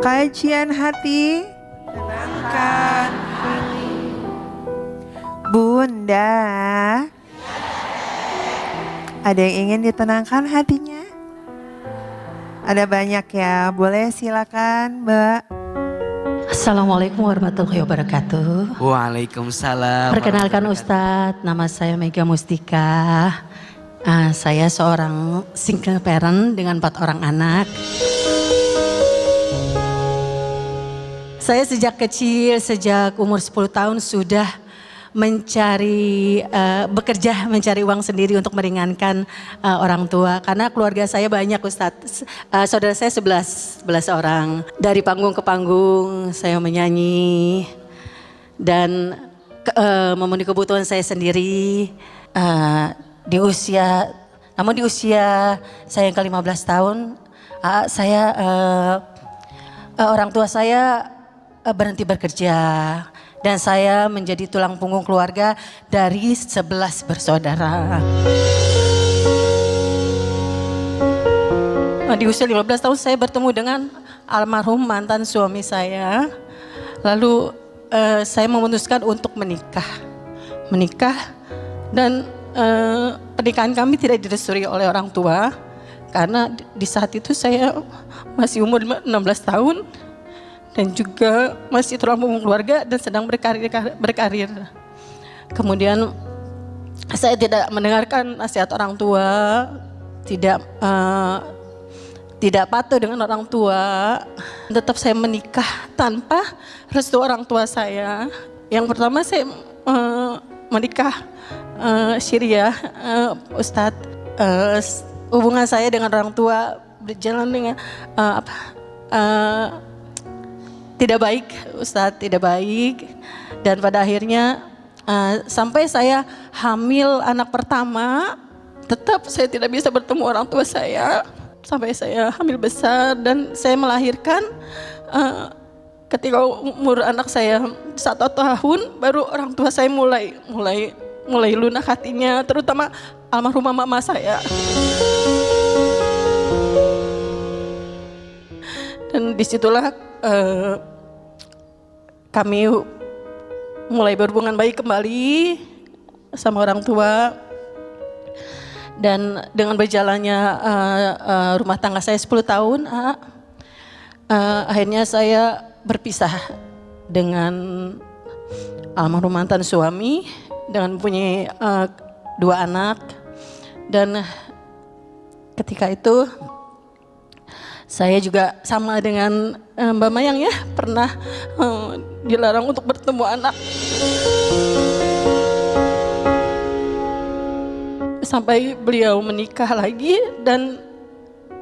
Kajian hati, tenangkan hati. Bunda, ada yang ingin ditenangkan hatinya? Ada banyak ya, boleh silakan Mbak. Assalamualaikum warahmatullahi wabarakatuh. Waalaikumsalam. Perkenalkan Ustadz, nama saya Mega Mustika. Saya seorang single parent dengan 4 orang anak. Saya sejak kecil, sejak umur 10 tahun sudah bekerja mencari uang sendiri untuk meringankan orang tua. Karena keluarga saya banyak Ustadz, saudara saya 11 orang. Dari panggung ke panggung saya menyanyi dan memenuhi kebutuhan saya sendiri. Namun di usia saya yang ke-15 tahun, orang tua saya berhenti bekerja. Dan saya menjadi tulang punggung keluarga dari 11 bersaudara. Di usia 15 tahun saya bertemu dengan almarhum mantan suami saya. Lalu saya memutuskan untuk menikah. Dan pernikahan kami tidak direstui oleh orang tua. Karena di saat itu saya masih umur 16 tahun. Dan juga masih tulang punggung keluarga dan sedang berkarir. Kemudian saya tidak mendengarkan nasihat orang tua, tidak patuh dengan orang tua. Tetap saya menikah tanpa restu orang tua saya. Yang pertama saya menikah syiriah, Ustadz. Hubungan saya dengan orang tua berjalan dengan tidak baik, Ustadz, tidak baik. Dan pada akhirnya sampai saya hamil anak pertama, tetap saya tidak bisa bertemu orang tua saya. Sampai saya hamil besar dan saya melahirkan ketika umur anak saya 1 tahun, baru orang tua saya mulai lunak hatinya, terutama almarhumah mama saya. Dan disitulah kami mulai berhubungan baik kembali sama orang tua. Dan dengan berjalannya rumah tangga saya 10 tahun, akhirnya saya berpisah dengan almarhum mantan suami dengan mempunyai 2 anak. Dan ketika itu saya juga sama dengan Mbak Mayang ya, pernah dilarang untuk bertemu anak. Sampai beliau menikah lagi dan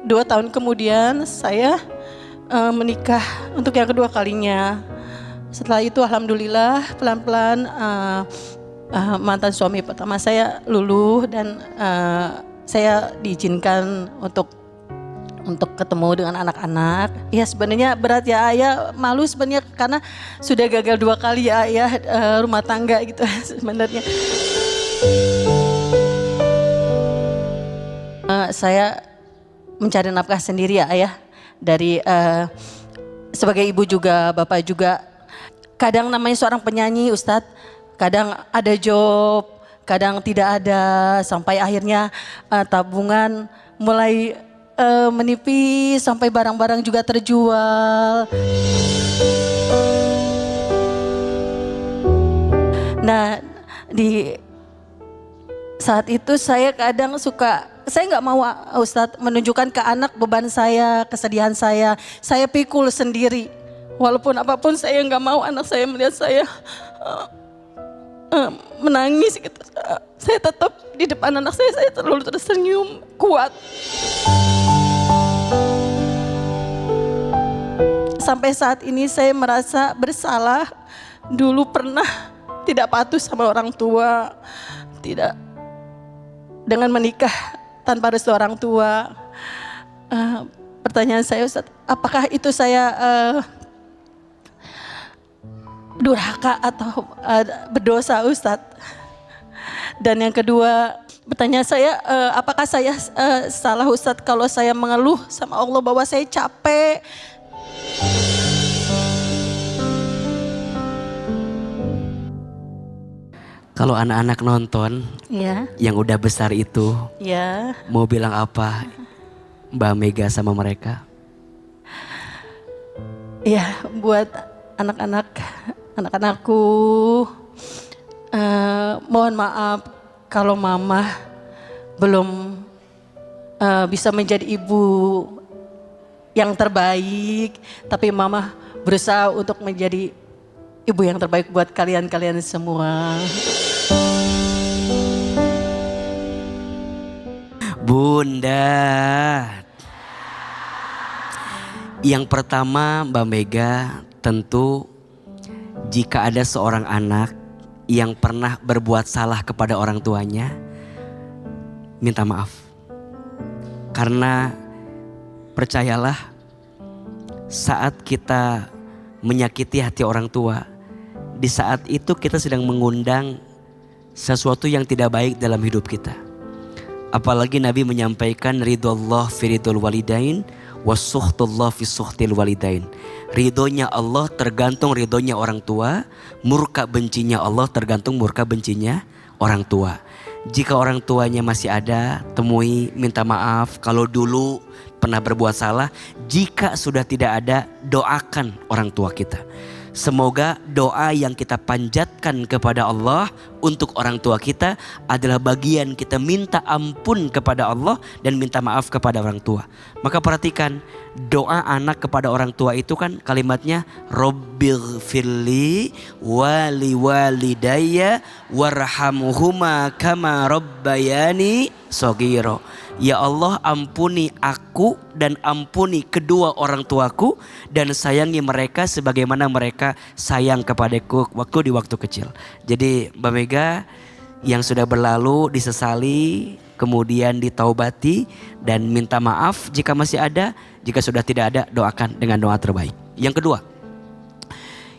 2 tahun kemudian saya menikah untuk yang kedua kalinya. Setelah itu alhamdulillah pelan-pelan mantan suami pertama saya luluh dan saya diizinkan untuk ketemu dengan anak-anak. Ya sebenarnya berat ya ayah, malu sebenarnya karena sudah gagal 2 kali ya ayah rumah tangga gitu sebenarnya. Saya mencari nafkah sendiri ya ayah, dari sebagai ibu juga, bapak juga. Kadang namanya seorang penyanyi Ustadz, kadang ada job, kadang tidak ada, sampai akhirnya tabungan mulai menipis, sampai barang-barang juga terjual. Nah di saat itu saya kadang saya nggak mau Ustadz menunjukkan ke anak beban saya, kesedihan saya pikul sendiri. Walaupun apapun saya nggak mau anak saya melihat saya menangis gitu. Saya tetap di depan anak saya selalu tersenyum kuat. Sampai saat ini saya merasa bersalah. Dulu pernah tidak patuh sama orang tua, tidak dengan menikah tanpa restu orang tua. Pertanyaan saya Ustadz, apakah itu saya durhaka atau berdosa Ustadz? Dan yang kedua, pertanyaan saya, apakah saya salah Ustadz kalau saya mengeluh sama Allah bahwa saya capek? Kalau anak-anak nonton, Ya, yang udah besar itu, ya. mau bilang apa Mbak Mega sama mereka? Ya, buat anak-anakku, mohon maaf kalau mama belum bisa menjadi ibu yang terbaik, tapi mama berusaha untuk menjadi ibu yang terbaik buat kalian semua. Bunda. Yang pertama Mbak Mega, tentu jika ada seorang anak yang pernah berbuat salah kepada orang tuanya, minta maaf. Karena percayalah, saat kita menyakiti hati orang tua, di saat itu kita sedang mengundang sesuatu yang tidak baik dalam hidup kita. Apalagi Nabi menyampaikan ridullah fi ridul walidain wasuhtullah fi suhtil walidain. Ridhonya Allah tergantung ridhonya orang tua, murka bencinya Allah tergantung murka bencinya orang tua. Jika orang tuanya masih ada, temui, minta maaf kalau dulu pernah berbuat salah. Jika sudah tidak ada, doakan orang tua kita. Semoga doa yang kita panjatkan kepada Allah untuk orang tua kita adalah bagian kita minta ampun kepada Allah dan minta maaf kepada orang tua. Maka perhatikan, doa anak kepada orang tua itu kan kalimatnya Rabbighfirli wali walidayya warhamhuma kama rabbayani shaghira. Ya Allah, ampuni aku dan ampuni kedua orang tuaku dan sayangi mereka sebagaimana mereka sayang kepadaku di waktu kecil. Jadi Mbak Mega, yang sudah berlalu disesali, kemudian ditaubati dan minta maaf jika masih ada. Jika sudah tidak ada, doakan dengan doa terbaik. Yang kedua,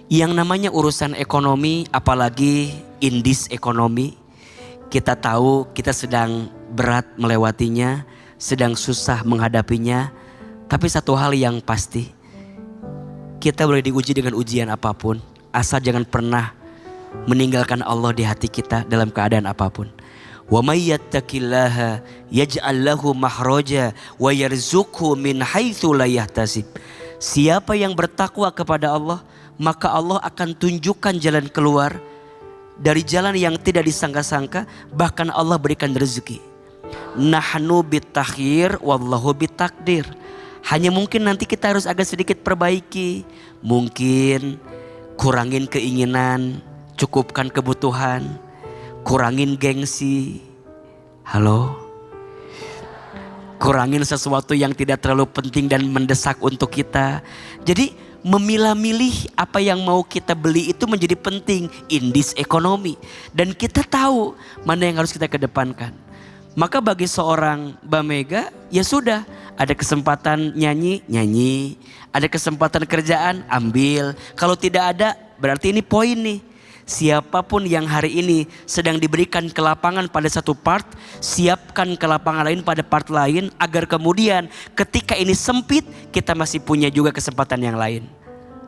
yang namanya urusan ekonomi, apalagi indis ekonomi, kita tahu kita sedang berat melewatinya, sedang susah menghadapinya. Tapi satu hal yang pasti, kita boleh diuji dengan ujian apapun, asal jangan pernah meninggalkan Allah di hati kita dalam keadaan apapun. Wa may yattaqillaha yaj'al lahu makhraja wa yarzuqhu min haitsu la yahtasib. Siapa yang bertakwa kepada Allah, maka Allah akan tunjukkan jalan keluar dari jalan yang tidak disangka-sangka, bahkan Allah berikan rezeki. Nahnu bitakhir wallahu bitakdir. Hanya mungkin nanti kita harus agak sedikit perbaiki. Mungkin kurangin keinginan, cukupkan kebutuhan, kurangin gengsi. Halo? Kurangin sesuatu yang tidak terlalu penting dan mendesak untuk kita. Jadi memilah-milih apa yang mau kita beli itu menjadi penting, indis ekonomi. Dan kita tahu mana yang harus kita kedepankan. Maka bagi seorang Mbak Mega, ya sudah, ada kesempatan nyanyi, ada kesempatan kerjaan, ambil. Kalau tidak ada, berarti ini poin nih. Siapapun yang hari ini sedang diberikan kelapangan pada satu part, siapkan kelapangan lain pada part lain, agar kemudian ketika ini sempit, kita masih punya juga kesempatan yang lain.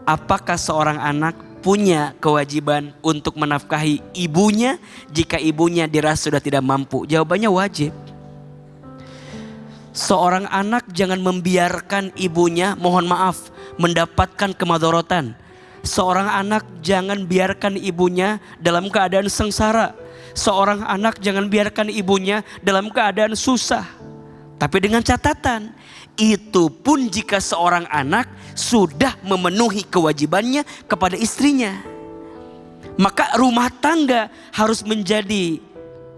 Apakah seorang anak punya kewajiban untuk menafkahi ibunya jika ibunya dirasa sudah tidak mampu? Jawabannya wajib. Seorang anak jangan membiarkan ibunya, mohon maaf, mendapatkan kemadharatan. Seorang anak jangan biarkan ibunya dalam keadaan sengsara. Seorang anak jangan biarkan ibunya dalam keadaan susah. Tapi dengan catatan, itu pun jika seorang anak sudah memenuhi kewajibannya kepada istrinya. Maka rumah tangga harus menjadi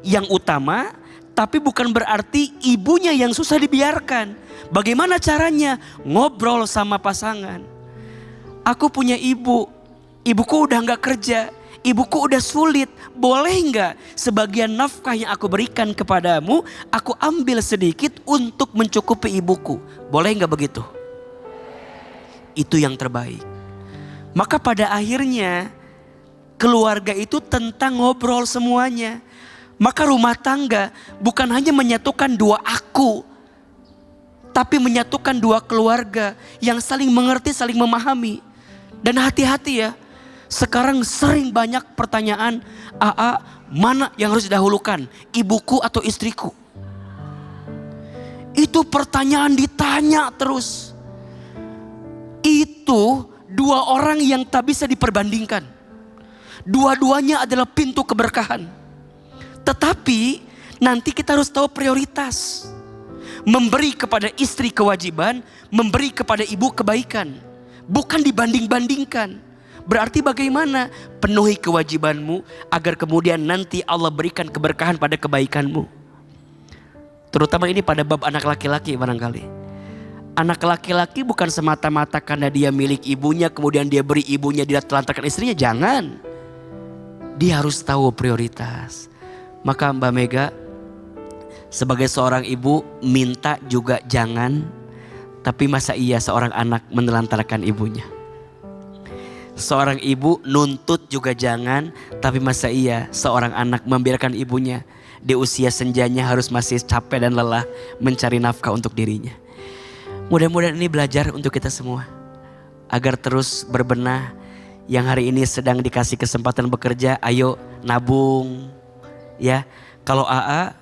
yang utama, tapi bukan berarti ibunya yang susah dibiarkan. Bagaimana caranya? Ngobrol sama pasangan. Aku punya ibu, ibuku udah gak kerja, ibuku udah sulit. Boleh gak sebagian nafkah yang aku berikan kepadamu, aku ambil sedikit untuk mencukupi ibuku? Boleh gak begitu? Itu yang terbaik. Maka pada akhirnya keluarga itu tentang ngobrol semuanya. Maka rumah tangga bukan hanya menyatukan dua aku, tapi menyatukan dua keluarga yang saling mengerti, saling memahami. Dan hati-hati ya, sekarang sering banyak pertanyaan, mana yang harus didahulukan, ibuku atau istriku? Itu pertanyaan ditanya terus. Itu dua orang yang tak bisa diperbandingkan. Dua-duanya adalah pintu keberkahan. Tetapi nanti kita harus tahu prioritas. Memberi kepada istri kewajiban, memberi kepada ibu kebaikan. Bukan dibanding-bandingkan. Berarti bagaimana? Penuhi kewajibanmu agar kemudian nanti Allah berikan keberkahan pada kebaikanmu. Terutama ini pada bab anak laki-laki barangkali. Anak laki-laki bukan semata-mata karena dia milik ibunya, kemudian dia beri ibunya, dia telantarkan istrinya. Jangan. Dia harus tahu prioritas. Maka Mbak Mega, sebagai seorang ibu, minta juga jangan. Tapi masa iya seorang anak menelantarkan ibunya? Seorang ibu nuntut juga jangan. Tapi masa iya seorang anak membiarkan ibunya di usia senjanya harus masih capek dan lelah mencari nafkah untuk dirinya. Mudah-mudahan ini belajar untuk kita semua. Agar terus berbenah. Yang hari ini sedang dikasih kesempatan bekerja, ayo nabung. Ya, kalau AA,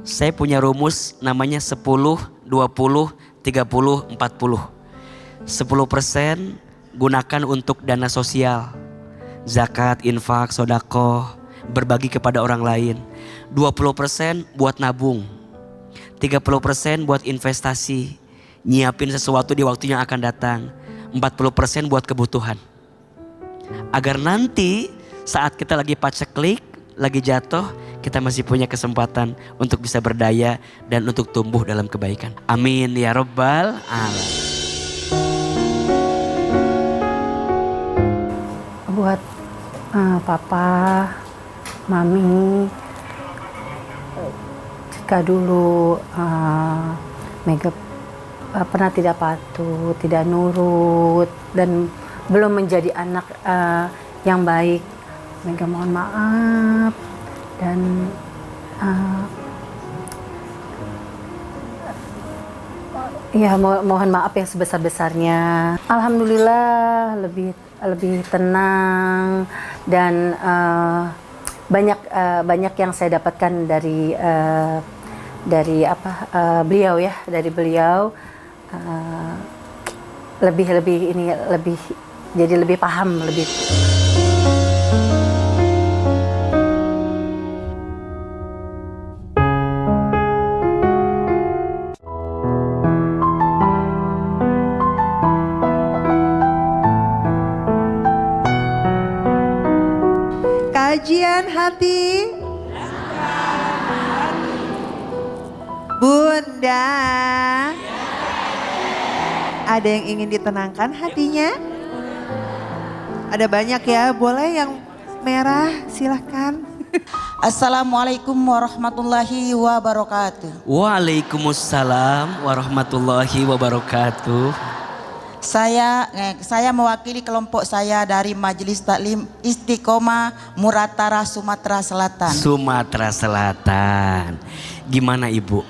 saya punya rumus namanya 10, 20, 30, 40. 10% gunakan untuk dana sosial. Zakat, infak, sodakoh, berbagi kepada orang lain. 20% buat nabung. 30% buat investasi. Nyiapin sesuatu di waktu yang akan datang. 40% buat kebutuhan. Agar nanti saat kita lagi paceklik, lagi jatuh, kita masih punya kesempatan untuk bisa berdaya dan untuk tumbuh dalam kebaikan. Amin ya Rabbal Alamin. Buat papa, mami, jika dulu Mega pernah tidak patuh, tidak nurut, dan belum menjadi anak yang baik, Mega mohon maaf dan ya mohon maaf yang sebesar-besarnya. Alhamdulillah lebih tenang dan banyak yang saya dapatkan dari beliau ya, dari beliau jadi lebih paham lebih. Kajian hati. Bunda. Ada yang ingin ditenangkan hatinya? Ada banyak ya, boleh yang merah silahkan. Assalamualaikum warahmatullahi wabarakatuh. Waalaikumsalam warahmatullahi wabarakatuh. Saya mewakili kelompok saya dari Majelis Taklim Istiqomah Muratara Sumatera Selatan. Sumatera Selatan. Gimana Ibu?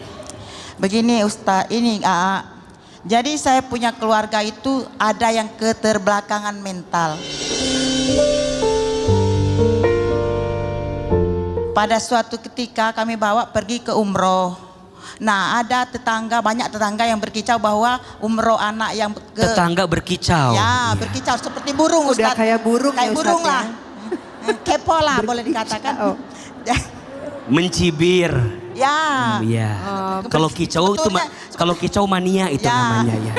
Begini Ustaz, ini jadi saya punya keluarga itu ada yang keterbelakangan mental. Pada suatu ketika kami bawa pergi ke umroh. Nah ada banyak tetangga yang berkicau bahwa umroh anak yang Tetangga berkicau? Ya berkicau seperti burung Udah Ustaz. kayak burung kayak ya burung Ustaz, lah. Kepo lah boleh dikatakan. Mencibir. Ya. Iya. Kalau kicau itu kalau kicau mania itu Ya. namanya ya.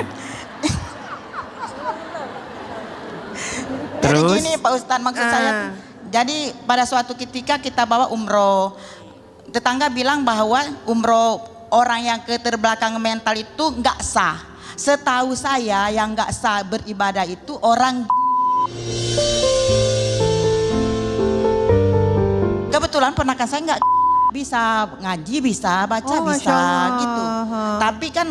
Jadi Terus? gini Pak Ustadz maksud saya. Jadi pada suatu ketika kita bawa umroh. Tetangga bilang bahwa umroh orang yang keterbelakangan mental itu nggak sah. Setahu saya yang nggak sah beribadah itu orang. Kebetulan ponakan saya nggak bisa ngaji, bisa baca, Oh, bisa Masya Allah. gitu. Tapi kan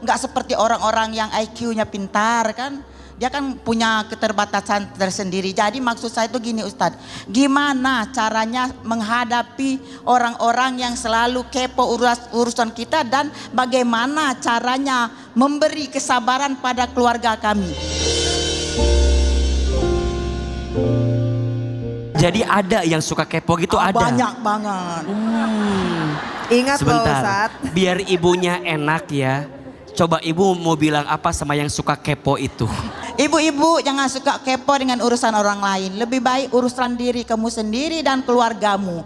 nggak seperti orang-orang yang IQ-nya pintar kan. Dia kan punya keterbatasan tersendiri. Jadi maksud saya itu gini Ustadz. Gimana caranya menghadapi orang-orang yang selalu kepo urusan kita. Dan bagaimana caranya memberi kesabaran pada keluarga kami. Jadi ada yang suka kepo gitu ada? Banyak banget. Ingat loh Sebentar, Ustaz. biar ibunya enak ya. Coba ibu mau bilang apa sama yang suka kepo itu? Ibu-ibu jangan suka kepo dengan urusan orang lain. Lebih baik urusan diri kamu sendiri dan keluargamu.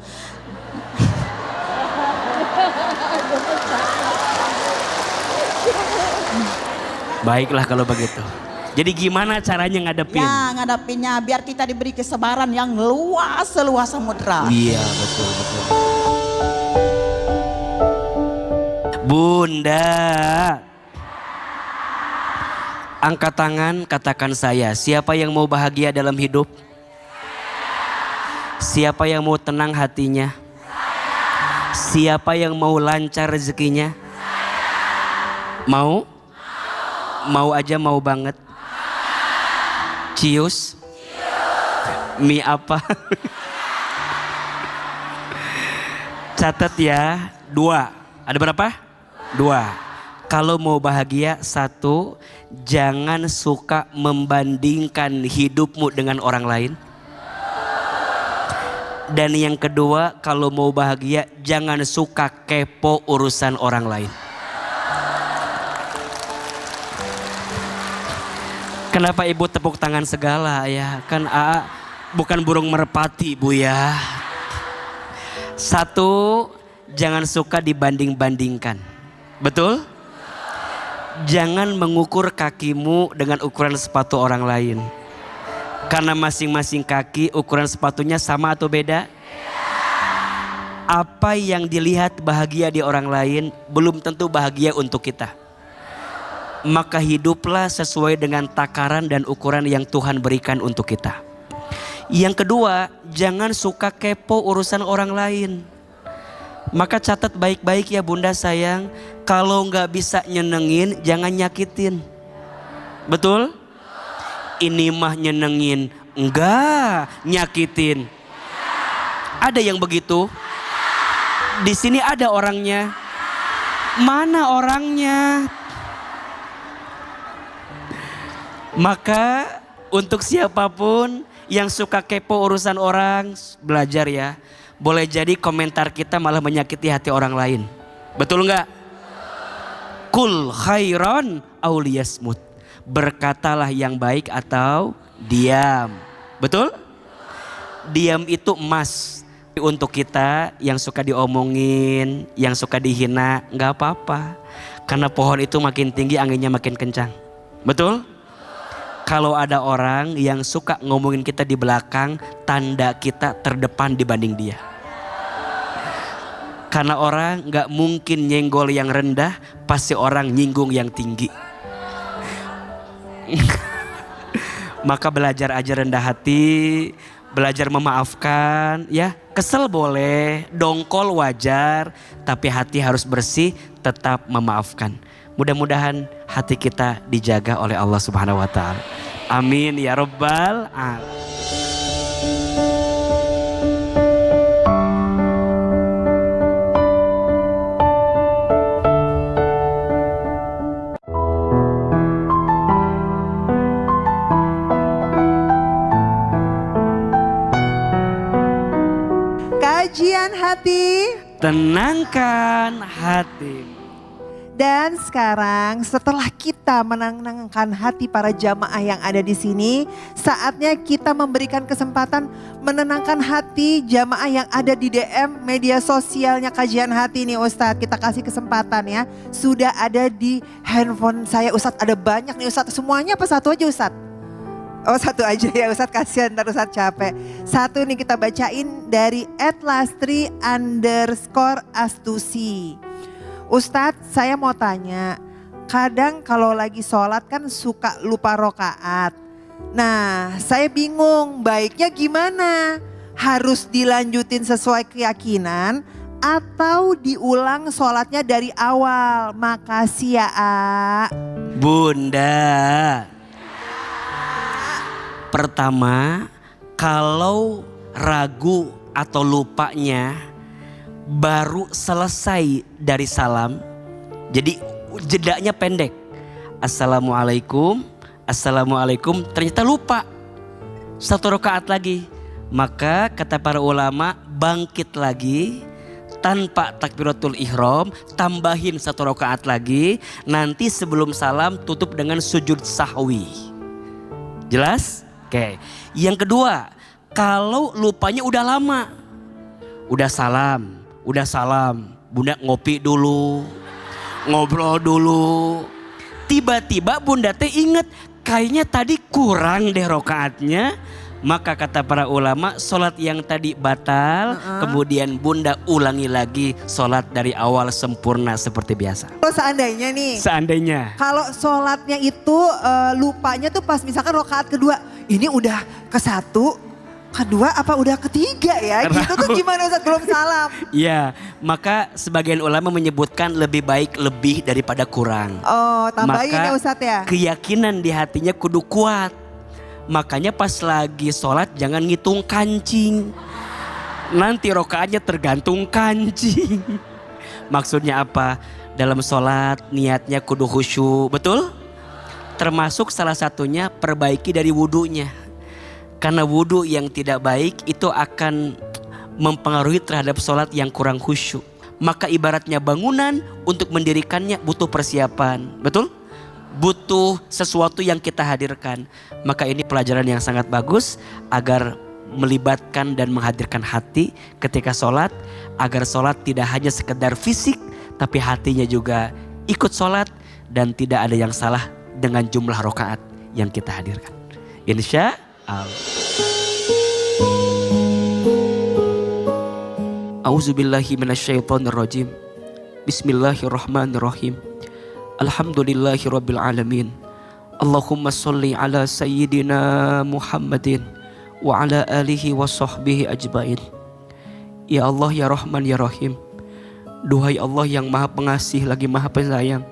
Baiklah kalau begitu. Jadi gimana caranya ngadepin? Ya, ngadapinnya biar kita diberi kesabaran yang luas seluas samudra. Iya, betul, betul. Bunda, angkat tangan, katakan saya. Siapa yang mau bahagia dalam hidup? Siapa yang mau tenang hatinya? Siapa yang mau lancar rezekinya? Mau? Mau aja, mau banget. Cius? Mie apa? Catat ya, 2. Ada berapa? 2. Kalau mau bahagia, 1, jangan suka membandingkan hidupmu dengan orang lain. Dan yang kedua, kalau mau bahagia, jangan suka kepo urusan orang lain. Kenapa ibu tepuk tangan segala ya? Kan AA bukan burung merpati bu ya. 1, jangan suka dibanding-bandingkan. Betul? Jangan mengukur kakimu dengan ukuran sepatu orang lain. Karena masing-masing kaki ukuran sepatunya sama atau beda? Apa yang dilihat bahagia di orang lain belum tentu bahagia untuk kita. Maka hiduplah sesuai dengan takaran dan ukuran yang Tuhan berikan untuk kita. Yang kedua, jangan suka kepo urusan orang lain. Maka catat baik-baik ya bunda sayang, kalau nggak bisa nyenengin, jangan nyakitin. Betul? Ini mah nyenengin, enggak nyakitin. Ada yang begitu? Di sini ada orangnya. Mana orangnya? Maka untuk siapapun yang suka kepo urusan orang, belajar ya. Boleh jadi komentar kita malah menyakiti hati orang lain. Betul enggak? Kul khairan aw liyasmut. Berkatalah yang baik atau diam. Betul? Diam itu emas. Untuk kita yang suka diomongin, yang suka dihina, enggak apa-apa. Karena pohon itu makin tinggi anginnya makin kencang. Betul? Kalau ada orang yang suka ngomongin kita di belakang, tanda kita terdepan dibanding dia. Karena orang gak mungkin nyenggol yang rendah, pasti orang nyinggung yang tinggi. Maka belajar aja rendah hati, belajar memaafkan, ya. Kesel boleh, dongkol wajar, tapi hati harus bersih, tetap memaafkan. Mudah-mudahan hati kita dijaga oleh Allah Subhanahu wa taala. Amin ya rabbal alamin. Kajian hati. Tenangkan hati. Dan sekarang setelah kita menenangkan hati para jamaah yang ada di sini, saatnya kita memberikan kesempatan menenangkan hati jamaah yang ada di DM media sosialnya Kajian Hati nih Ustadz. Kita kasih kesempatan ya. Sudah ada di handphone saya Ustadz, ada banyak nih Ustadz. Semuanya apa satu aja Ustadz? Oh satu aja ya Ustadz, kasihan ntar Ustadz capek. Satu nih kita bacain dari @lastri_astusi. Ustadz saya mau tanya, kadang kalau lagi sholat kan suka lupa rokaat. Nah saya bingung baiknya gimana? Harus dilanjutin sesuai keyakinan atau diulang sholatnya dari awal? Makasih ya A. Bunda. Pertama, kalau ragu atau lupanya baru selesai dari salam, jadi jedanya pendek. Assalamualaikum, assalamualaikum, ternyata lupa. 1 rakaat lagi. Maka kata para ulama bangkit lagi tanpa takbiratul ihram, tambahin 1 rakaat lagi. Nanti sebelum salam tutup dengan sujud sahwi. Jelas? Oke. Yang kedua, kalau lupanya udah lama. Udah salam, Bunda ngopi dulu, ngobrol dulu. Tiba-tiba Bunda teh inget, kayaknya tadi kurang deh rokaatnya. Maka kata para ulama, sholat yang tadi batal, kemudian Bunda ulangi lagi sholat dari awal sempurna seperti biasa. Kalau seandainya nih, kalau sholatnya itu lupanya tuh pas misalkan rokaat kedua, ini udah ke satu, kedua apa udah ketiga ya? Gitu tuh gimana Ustaz belum salam? Iya, maka sebagian ulama menyebutkan lebih baik lebih daripada kurang. Oh, tambahin Maka ya Ustaz ya? keyakinan di hatinya kudu kuat. Makanya pas lagi sholat jangan ngitung kancing. Nanti rokaatnya tergantung kancing. Maksudnya apa? Dalam sholat niatnya kudu khusyuk, betul? Termasuk salah satunya perbaiki dari wudunya. Karena wudu yang tidak baik itu akan mempengaruhi terhadap sholat yang kurang khusyuk. Maka ibaratnya bangunan, untuk mendirikannya butuh persiapan, betul? Butuh sesuatu yang kita hadirkan. Maka ini pelajaran yang sangat bagus agar melibatkan dan menghadirkan hati ketika sholat. Agar sholat tidak hanya sekedar fisik tapi hatinya juga ikut sholat. Dan tidak ada yang salah dengan jumlah rokaat yang kita hadirkan. Insya Allah. A'udzubillahi minasyaitonirrajim. Bismillahirrahmanirrahim. Alhamdulillahi rabbil alamin. Allahumma salli ala sayyidina Muhammadin wa ala alihi wa sahbihi ajmain. Ya Allah, ya Rahman, ya Rahim. Duhai Allah yang maha pengasih lagi maha penyayang.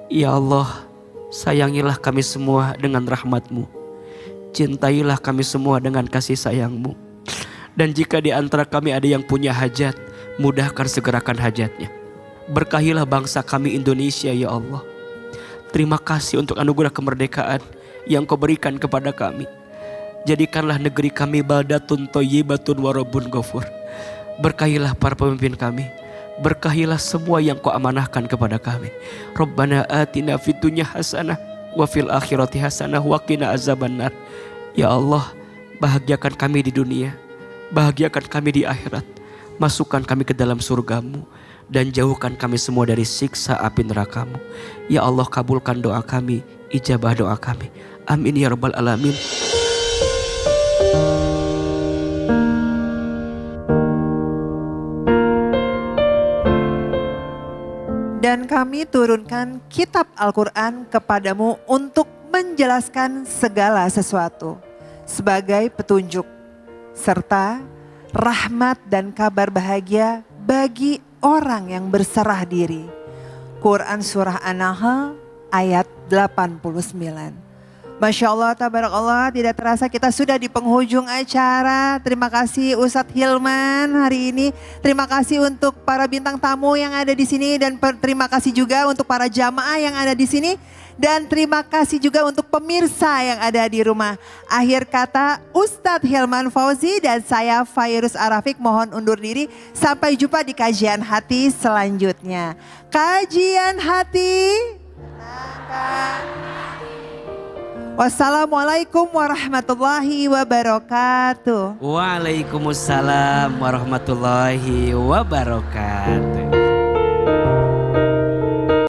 Ya Allah, sayangilah kami semua dengan rahmat-Mu. Cintailah kami semua dengan kasih sayang-Mu. Dan jika di antara kami ada yang punya hajat, mudahkan segerakan hajatnya. Berkahilah bangsa kami Indonesia ya Allah. Terima kasih untuk anugerah kemerdekaan yang Kau berikan kepada kami. Jadikanlah negeri kami baldatun thayyibatun wa rabbun ghafur. Berkahilah para pemimpin kami. Berkahilah semua yang Kau amanahkan kepada kami. Rabbana atina fid dunya hasanah wa fil akhirati hasanah wa qina azabannar. Ya Allah, bahagiakan kami di dunia, bahagiakan kami di akhirat. Masukkan kami ke dalam surga-Mu dan jauhkan kami semua dari siksa api neraka-Mu. Ya Allah, kabulkan doa kami, ijabah doa kami. Amin ya rabbal alamin. Dan kami turunkan kitab Al-Quran kepadamu untuk menjelaskan segala sesuatu sebagai petunjuk serta rahmat dan kabar bahagia bagi orang yang berserah diri. Quran Surah An-Nahl ayat 89. Masya Allah, tabarakallah, tidak terasa kita sudah di penghujung acara. Terima kasih Ustadz Hilman hari ini. Terima kasih untuk para bintang tamu yang ada di sini. Dan terima kasih juga untuk para jamaah yang ada di sini. Dan terima kasih juga untuk pemirsa yang ada di rumah. Akhir kata Ustadz Hilman Fauzi dan saya Fairuz Arafik mohon undur diri. Sampai jumpa di kajian hati selanjutnya. Kajian hati. Wassalamualaikum warahmatullahi wabarakatuh. Waalaikumsalam warahmatullahi wabarakatuh.